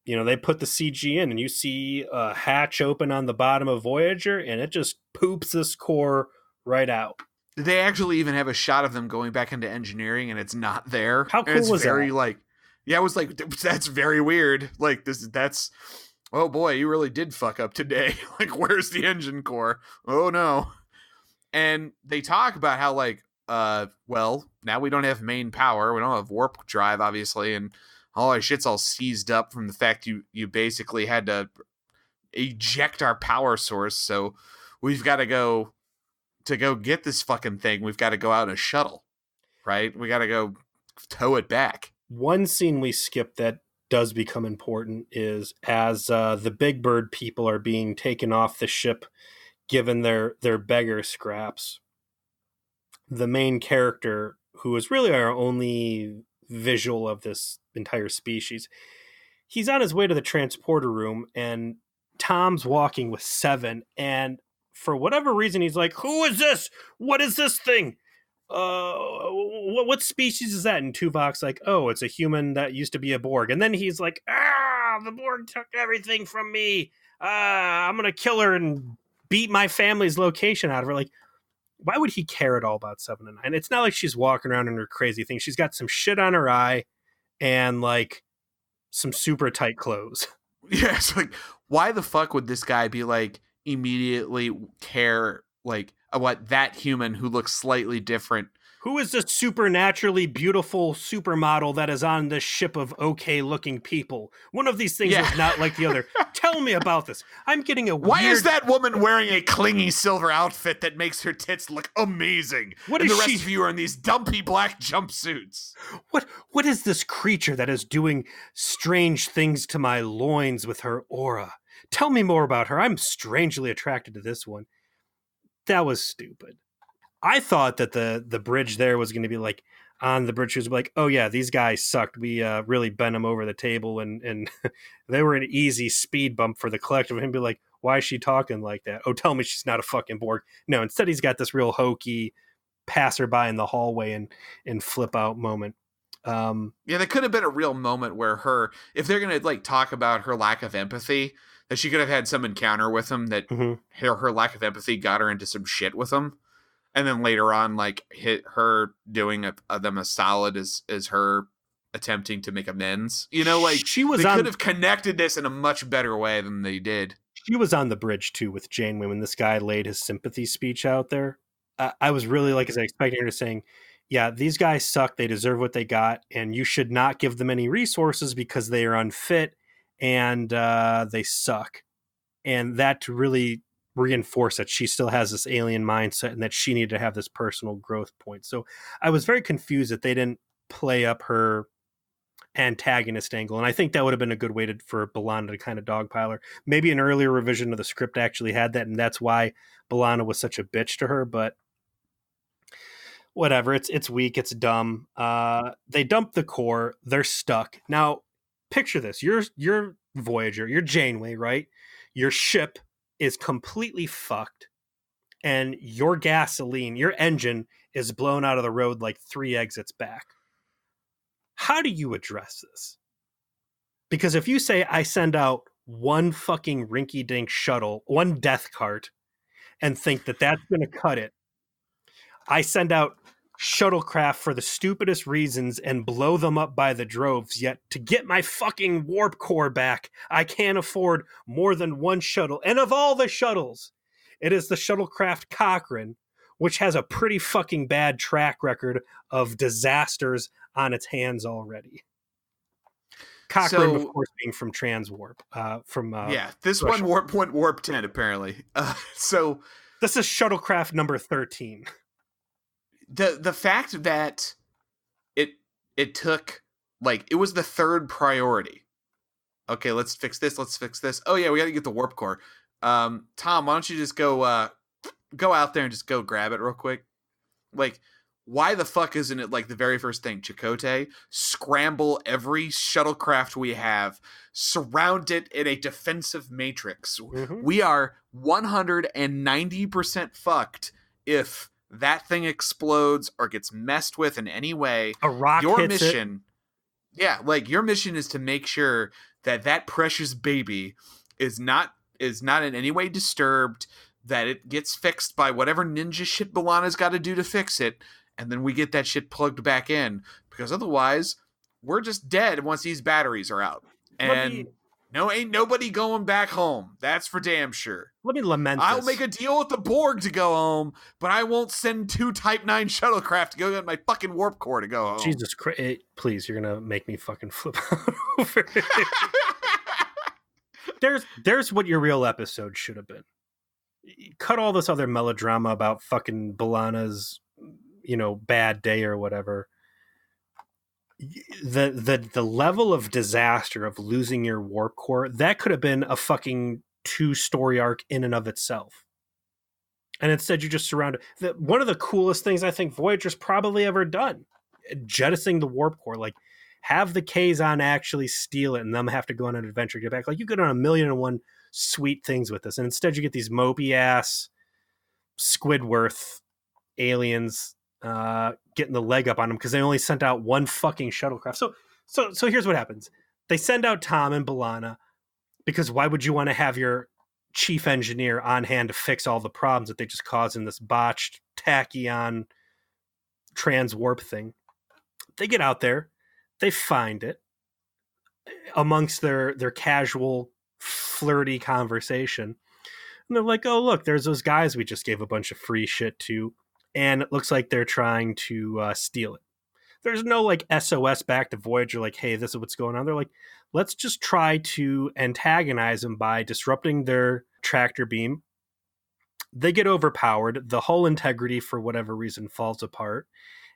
they put the CG in, and you see a hatch open on the bottom of Voyager, and it just poops this core right out. Did they actually even have a shot of them going back into engineering, and it's not there? How cool was that? Like, yeah, I was like, that's very weird. Like, that's, oh boy, you really did fuck up today. Like, where's the engine core? Oh no. And they talk about how, like, well, now we don't have main power. We don't have warp drive, obviously, and all our shit's all seized up from the fact you basically had to eject our power source. So we've got to go get this fucking thing. We've got to go out in a shuttle, right? We got to go tow it back. One scene we skipped that does become important is as the Big Bird people are being taken off the ship, given their beggar scraps. The main character, who is really our only visual of this entire species, he's on his way to the transporter room, and Tom's walking with Seven, and for whatever reason he's like, who is this? What is this thing? What species is that? And Tuvok's like, oh, it's a human that used to be a Borg. And then he's like, the Borg took everything from me. I'm gonna kill her and beat my family's location out of her. Like, why would he care at all about 7 and 9? It's not like she's walking around in her crazy thing. She's got some shit on her eye and like some super tight clothes. Yeah, it's like, why the fuck would this guy be like immediately care like what that human who looks slightly different? Who is this supernaturally beautiful supermodel that is on this ship of okay-looking people? One of these things is not like the other. Tell me about this. I'm getting a Why is that woman wearing a clingy silver outfit that makes her tits look amazing? What and is the rest she... of you are in these dumpy black jumpsuits. What is this creature that is doing strange things to my loins with her aura? Tell me more about her. I'm strangely attracted to this one. That was stupid. I thought that the bridge there was going to be like, on the bridge, she was like, oh yeah, these guys sucked. We really bent them over the table, and they were an easy speed bump for the collective. And be like, why is she talking like that? Oh, tell me she's not a fucking Borg. No, instead he's got this real hokey passerby in the hallway and flip out moment. Yeah, that could have been a real moment where if they're going to like talk about her lack of empathy, that she could have had some encounter with him that her lack of empathy got her into some shit with him. And then later on, like, hit her doing them a solid as attempting to make amends. You know, like she was they could have connected this in a much better way than they did. She was on the bridge too with Janeway when this guy laid his sympathy speech out there. I was really like, as I expecting her to saying, yeah, these guys suck. They deserve what they got. And you should not give them any resources because they are unfit and they suck. And that to really reinforce that she still has this alien mindset and that she needed to have this personal growth point. So I was very confused that they didn't play up her antagonist angle. And I think that would have been a good way for B'Elanna to kind of dogpile her. Maybe an earlier revision of the script actually had that. And that's why B'Elanna was such a bitch to her. But whatever, it's weak, it's dumb. They dump the core, they're stuck. Now, picture this: you're Voyager, you're Janeway, right? Your ship is completely fucked, and your gasoline, your engine, is blown out of the road like 3 exits back. How do you address this? Because if you say I send out one fucking rinky-dink shuttle, one death cart, and think that that's going to cut it, I send out shuttlecraft for the stupidest reasons and blow them up by the droves, yet to get my fucking warp core back, I can't afford more than one shuttle. And of all the shuttles, it is the shuttlecraft Cochrane, which has a pretty fucking bad track record of disasters on its hands already. Cochrane, of course, being from Transwarp. This Russia. one went warp 10 apparently. So this is shuttlecraft number 13. The fact that it took, like, it was the third priority. Okay, let's fix this. Oh yeah, we got to get the warp core. Tom, why don't you just go out there and just go grab it real quick? Like, why the fuck isn't it like the very first thing? Chakotay, scramble every shuttlecraft we have, surround it in a defensive matrix. Mm-hmm. We are 190% fucked if that thing explodes or gets messed with in any way. A rock your hits mission it. Yeah, like, your mission is to make sure that precious baby is not in any way disturbed, that it gets fixed by whatever ninja shit B'Elanna's got to do to fix it, and then we get that shit plugged back in, because otherwise we're just dead once these batteries are out. And ain't nobody going back home. That's for damn sure. Let me lament I'll this. make a deal with the Borg to go home, but I won't send 2 Type 9 shuttlecraft to go get my fucking warp core to go home. Jesus Christ. Please, you're going to make me fucking flip over. There's what your real episode should have been. Cut all this other melodrama about fucking B'Elanna's, bad day or whatever. The level of disaster of losing your warp core, that could have been a fucking 2-story arc in and of itself. And instead you just surround it. One of the coolest things I think Voyager's probably ever done, jettisoning the warp core. Like, have the Kazon actually steal it and them have to go on an adventure to get back. Like, you could have done 1,000,001 sweet things with this. And instead you get these mopey ass Squidward aliens getting the leg up on them because they only sent out one fucking shuttlecraft. So here's what happens. They send out Tom and B'Elanna because why would you want to have your chief engineer on hand to fix all the problems that they just caused in this botched tachyon transwarp thing? They get out there, they find it amongst their casual, flirty conversation. And they're like, oh, look, there's those guys we just gave a bunch of free shit to. And it looks like they're trying to steal it. There's no like SOS back to Voyager like, hey, this is what's going on. They're like, let's just try to antagonize them by disrupting their tractor beam. They get overpowered. The hull integrity, for whatever reason, falls apart.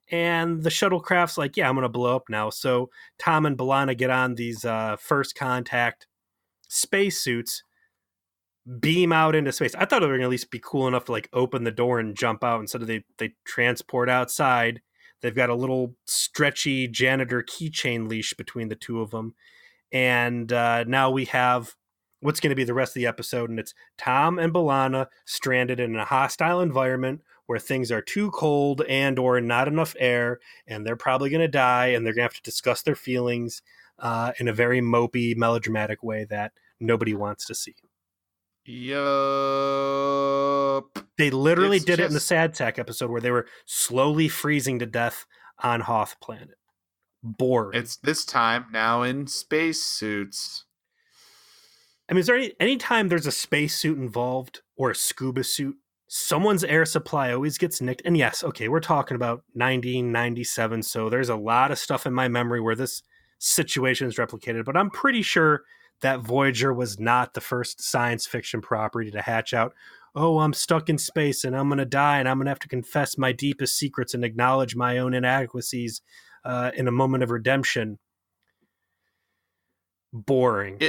And the shuttlecraft's like, yeah, I'm going to blow up now. So Tom and B'Elanna get on these first contact spacesuits, beam out into space. I thought they were going to at least be cool enough to like open the door and jump out. Instead of they transport outside. They've got a little stretchy janitor keychain leash between the two of them. And now we have what's going to be the rest of the episode. And it's Tom and B'Elanna stranded in a hostile environment where things are too cold and or not enough air. And they're probably going to die. And they're going to have to discuss their feelings in a very mopey, melodramatic way that nobody wants to see. Yup. They literally did it in the Sad Sack episode where they were slowly freezing to death on Hoth planet. boring. It's this time now in spacesuits. I mean, is there any time there's a spacesuit involved or a scuba suit, someone's air supply always gets nicked. And yes, okay, we're talking about 1997, so there's a lot of stuff in my memory where this situation is replicated, but I'm pretty sure that Voyager was not the first science fiction property to hatch out, oh, I'm stuck in space and I'm going to die and I'm going to have to confess my deepest secrets and acknowledge my own inadequacies in a moment of redemption. Boring.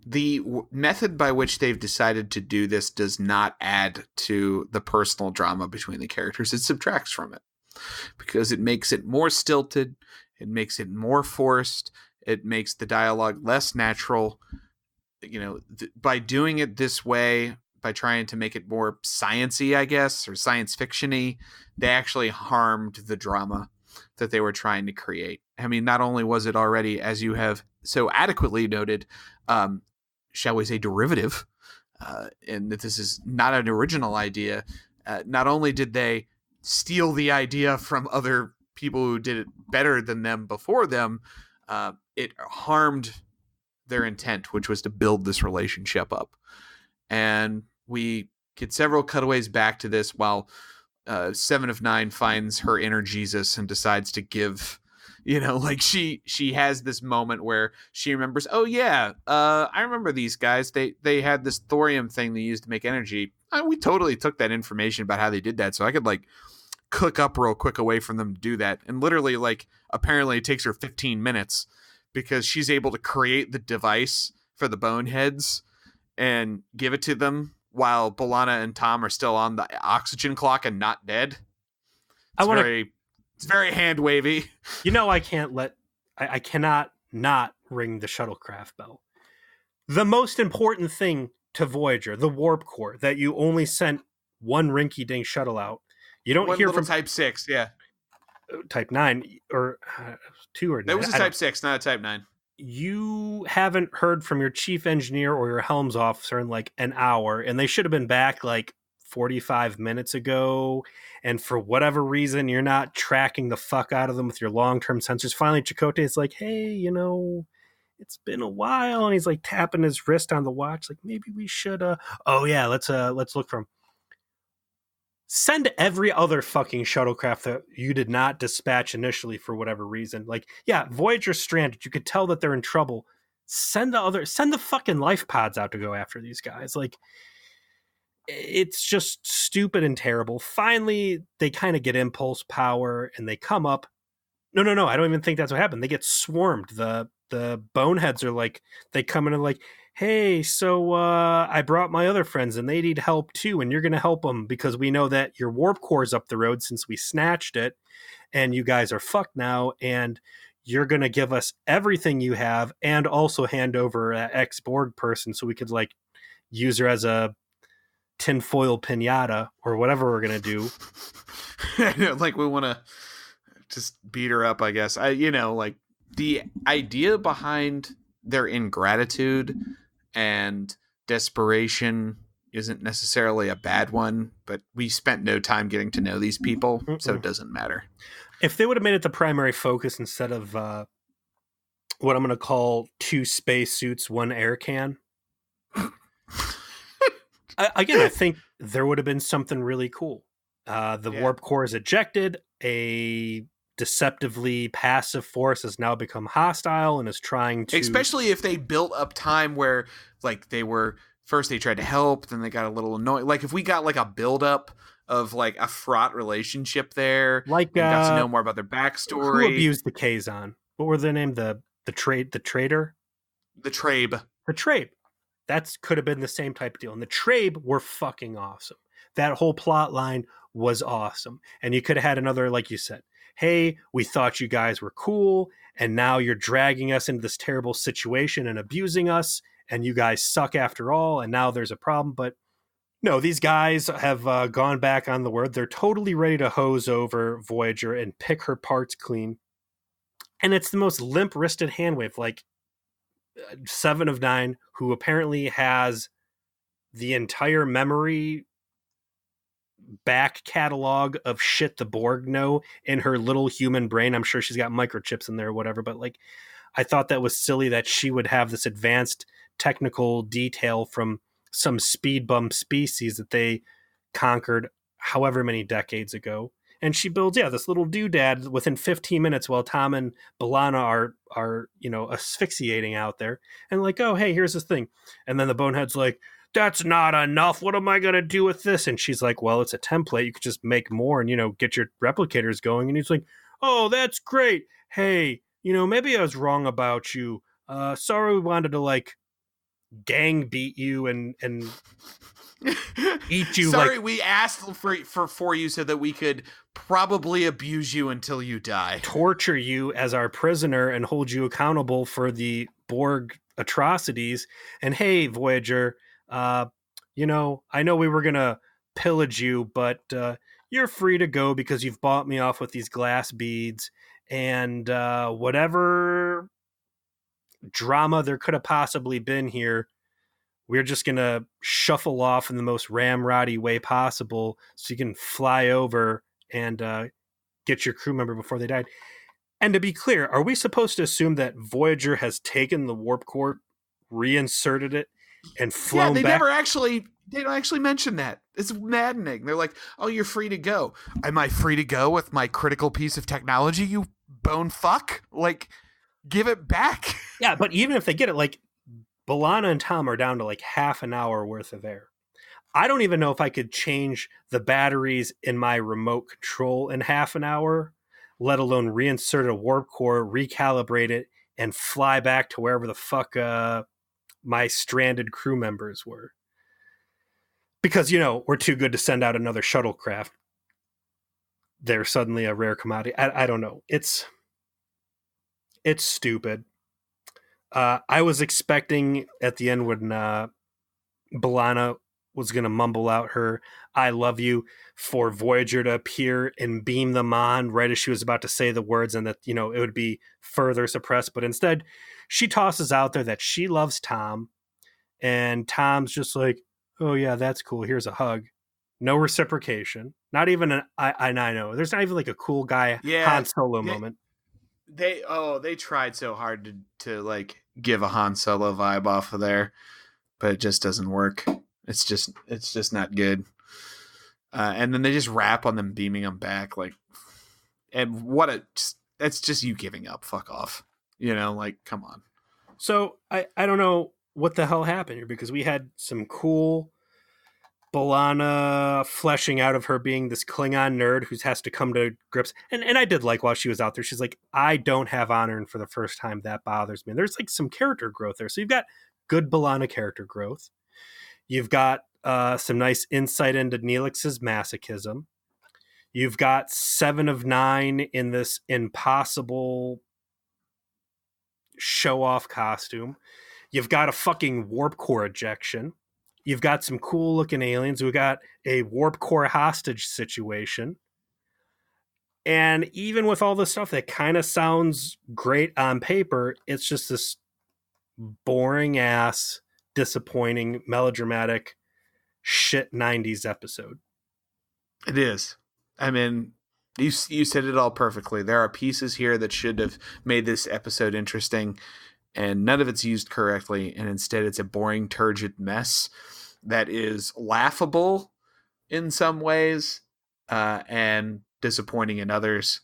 The method by which they've decided to do this does not add to the personal drama between the characters. It subtracts from it because it makes it more stilted. It makes it more forced. It makes the dialogue less natural. You know, by doing it this way, by trying to make it more science-y, I guess, or science fiction-y, they actually harmed the drama that they were trying to create. I mean, not only was it already, as you have so adequately noted, shall we say, derivative, and that this is not an original idea. Not only did they steal the idea from other people who did it better than them before them, it harmed their intent, which was to build this relationship up. And we get several cutaways back to this while 7 of 9 finds her inner Jesus and decides to give, like she has this moment where she remembers, oh yeah, I remember these guys. They had this thorium thing they used to make energy. We totally took that information about how they did that, so I could cook up real quick away from them to do that. And literally, apparently it takes her 15 minutes because she's able to create the device for the boneheads and give it to them while B'Elanna and Tom are still on the oxygen clock and not dead. It's very hand wavy. I cannot not ring the shuttlecraft bell. The most important thing to Voyager, the warp core, that you only sent one rinky-dink shuttle out. You don't hear from Type 6, yeah. Type 9 or 2 or 9. It was a Type 6, not a Type 9. You haven't heard from your chief engineer or your helms officer in an hour, and they should have been back 45 minutes ago, and for whatever reason you're not tracking the fuck out of them with your long-term sensors. Finally Chakotay is hey, it's been a while, and he's tapping his wrist on the watch maybe we should oh yeah, let's look for him. Send every other fucking shuttlecraft that you did not dispatch initially for whatever reason. Yeah, Voyager's stranded. You could tell that they're in trouble. Send the fucking life pods out to go after these guys. It's just stupid and terrible. Finally, they kind of get impulse power and they come up. No, I don't even think that's what happened. They get swarmed. The boneheads are they come in and hey, so I brought my other friends and they need help too, and you're going to help them because we know that your warp core's up the road since we snatched it, and you guys are fucked now, and you're going to give us everything you have and also hand over an ex-Borg person so we could use her as a tinfoil pinata or whatever we're going to do. We want to just beat her up, I guess. The idea behind their ingratitude and desperation isn't necessarily a bad one, but we spent no time getting to know these people, so it doesn't matter. If they would have made it the primary focus instead of what I'm going to call 2 spacesuits, 1 air can, I think there would have been something really cool. Warp core is ejected, a deceptively passive force has now become hostile and is trying to, especially if they built up time where they were first they tried to help, then they got a little annoyed. If we got a build up of a fraught relationship there, and got to know more about their backstory. Who abused the Kazon? What were their name? The traitor, the Trabe. That could have been the same type of deal. And the Trabe were fucking awesome. That whole plot line was awesome, and you could have had another, like you said, hey, we thought you guys were cool, and now you're dragging us into this terrible situation and abusing us, and you guys suck after all, and now there's a problem. But no, these guys have gone back on the word. They're totally ready to hose over Voyager and pick her parts clean. And it's the most limp-wristed hand wave, 7 of 9, who apparently has the entire memory back catalog of shit the Borg know in her little human brain. I'm sure she's got microchips in there or whatever, but like, I thought that was silly that she would have this advanced technical detail from some speed bump species that they conquered however many decades ago. And she builds, this little doodad within 15 minutes while Tom and B'Elanna are asphyxiating out there. And like, oh, hey, here's this thing. And then the Bonehead's like, that's not enough. What am I going to do with this? And she's like, well, it's a template. You could just make more and, get your replicators going. And he's like, oh, that's great. Hey, maybe I was wrong about you. Sorry we wanted to like gang beat you and eat you. Sorry, we asked for you so that we could probably abuse you until you die. Torture you as our prisoner and hold you accountable for the Borg atrocities. And hey, Voyager, I know we were going to pillage you, but you're free to go because you've bought me off with these glass beads. And whatever drama there could have possibly been here, we're just going to shuffle off in the most ramroddy way possible so you can fly over and get your crew member before they died. And to be clear, are we supposed to assume that Voyager has taken the warp core, reinserted it, and flown back? They don't actually mention that. It's maddening. They're like, oh, you're free to go. Am I free to go with my critical piece of technology, you bone fuck? Like, give it back. Yeah, but even if they get it, like, B'Elanna and Tom are down to like half an hour worth of air. I don't even know if I could change the batteries in my remote control in half an hour, let alone reinsert a warp core, recalibrate it, and fly back to wherever the fuck my stranded crew members were. Because, we're too good to send out another shuttlecraft. They're suddenly a rare commodity. I don't know. It's stupid. I was expecting at the end when B'Elanna was going to mumble out her I love you for Voyager to appear and beam them on right as she was about to say the words, and that, it would be further suppressed. But instead, she tosses out there that she loves Tom, and Tom's just like, oh, yeah, that's cool. Here's a hug. No reciprocation. Not even an I know. There's not even like a cool guy Han Solo moment. They tried so hard to like give a Han Solo vibe off of there, but it just doesn't work. It's just not good. And then they just rap on them beaming them back, like, and that's just you giving up. Fuck off. Like, come on. So I don't know what the hell happened here, because we had some cool B'Elanna fleshing out of her being this Klingon nerd who has to come to grips. And I did like while she was out there, she's like, I don't have honor, and for the first time that bothers me. And there's like some character growth there. So you've got good B'Elanna character growth. You've got some nice insight into Neelix's masochism. You've got 7 of 9 in this impossible show-off costume. You've got a fucking warp core ejection. You've got some cool looking aliens. We've got a warp core hostage situation. And even with all this stuff that kind of sounds great on paper, it's just this boring ass, disappointing, melodramatic shit 90s episode. It is. I mean, you said it all perfectly. There are pieces here that should have made this episode interesting, and none of it's used correctly, and instead it's a boring, turgid mess that is laughable in some ways and disappointing in others.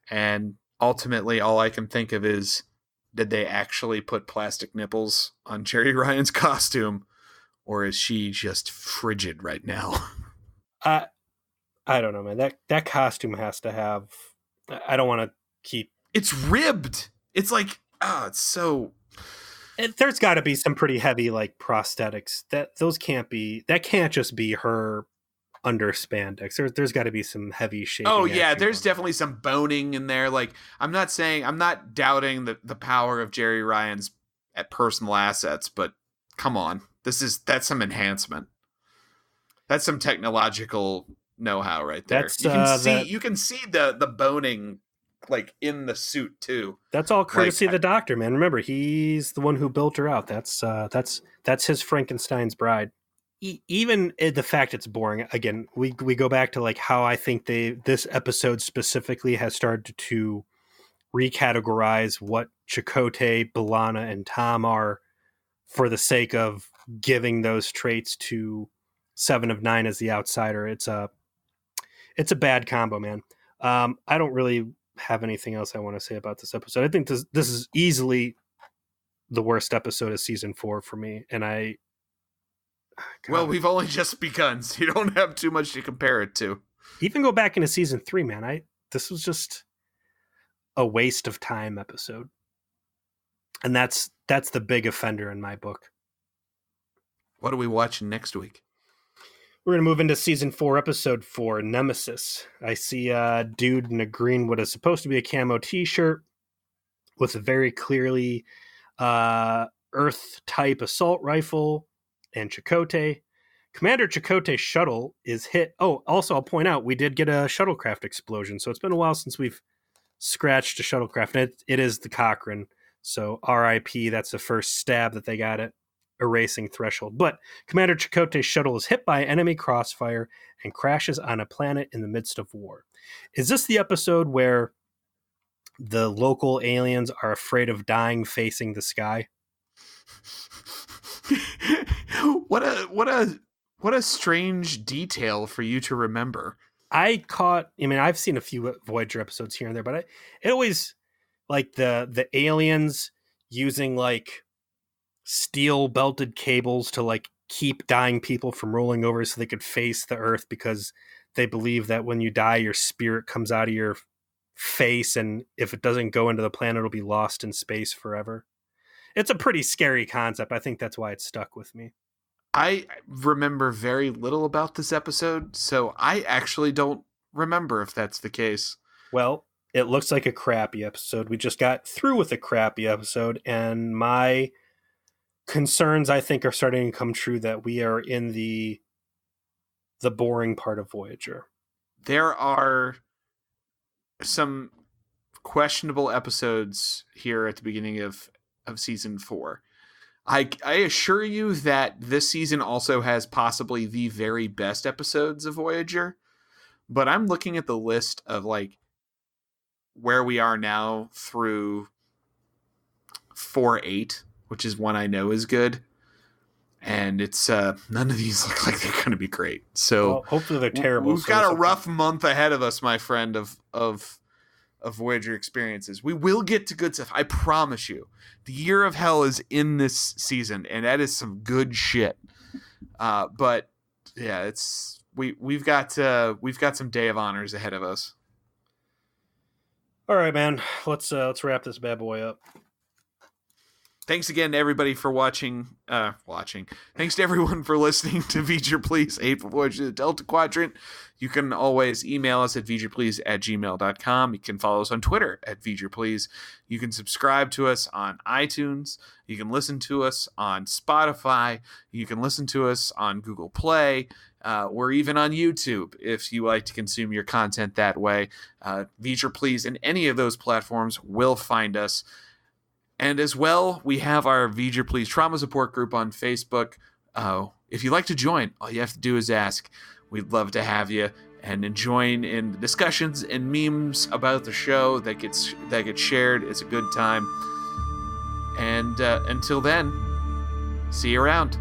And ultimately, all I can think of is, did they actually put plastic nipples on Jeri Ryan's costume, or is she just frigid right now? I don't know, man. That costume has to have... I don't want to keep... It's ribbed. It's like... it's so... There's got to be some pretty heavy like prosthetics. That can't just be her under spandex. There's got to be some heavy shaping. Oh yeah, there's definitely some boning in there. Like, I'm not doubting the power of Jeri Ryan's personal assets, but come on, that's some enhancement. That's some technological know-how right there. You can see the boning like in the suit too. That's all courtesy of the doctor, man. Remember, he's the one who built her out. That's his Frankenstein's bride. even the fact it's boring, again, we go back to like how I think this episode specifically has started to recategorize what Chakotay, B'Elanna, and Tom are for the sake of giving those traits to Seven of Nine as the outsider. It's a bad combo, man. I don't really have anything else I want to say about this episode. I think this is easily the worst episode of season 4 for me, and well, we've only just begun, so you don't have too much to compare it to. Even go back into season 3, man. This was just a waste of time episode. And that's the big offender in my book. What are we watching next week? We're going to move into season 4, episode 4, Nemesis. I see a dude in a green what is supposed to be a camo t-shirt with a very clearly Earth-type assault rifle and Chakotay. Commander Chakotay's shuttle is hit. Oh, also, I'll point out, we did get a shuttlecraft explosion, so it's been a while since we've scratched a shuttlecraft, and it is the Cochrane. So RIP, that's the first stab that they got at erasing Threshold. But Commander Chakotay's shuttle is hit by enemy crossfire and crashes on a planet in the midst of war. Is this the episode where the local aliens are afraid of dying facing the sky? What a strange detail for you to remember. I've seen a few Voyager episodes here and there, but it always, like, the aliens using like steel belted cables to like keep dying people from rolling over so they could face the Earth, because they believe that when you die, your spirit comes out of your face, and if it doesn't go into the planet, it'll be lost in space forever. It's a pretty scary concept. I think that's why it stuck with me. I remember very little about this episode, so I actually don't remember if that's the case. Well, it looks like a crappy episode. We just got through with a crappy episode, and my concerns, I think, are starting to come true that we are in the boring part of Voyager. There are some questionable episodes here at the beginning of season 4. I assure you that this season also has possibly the very best episodes of Voyager, but I'm looking at the list of like where we are now through 4-8, which is one I know is good, and it's none of these look like they're going to be great. So well, hopefully they're terrible. We've got a rough month ahead of us, my friend, of Voyager experiences. We will get to good stuff. I promise you. The Year of Hell is in this season, and that is some good shit. But yeah, we've got some Day of Honors ahead of us. All right, man. Let's wrap this bad boy up. Thanks again to everybody for watching. Thanks to everyone for listening to Voyager Please, a Hateful Voyage to the Delta Quadrant. You can always email us at VoyagerPlease@gmail.com. You can follow us on Twitter at VoyagerPlease. You can subscribe to us on iTunes. You can listen to us on Spotify. You can listen to us on Google Play. We're even on YouTube if you like to consume your content that way. Voyager Please in any of those platforms will find us. And as well, we have our Voyager Please Trauma Support Group on Facebook. If you'd like to join, all you have to do is ask. We'd love to have you and join in the discussions and memes about the show that gets shared. It's a good time. And until then, see you around.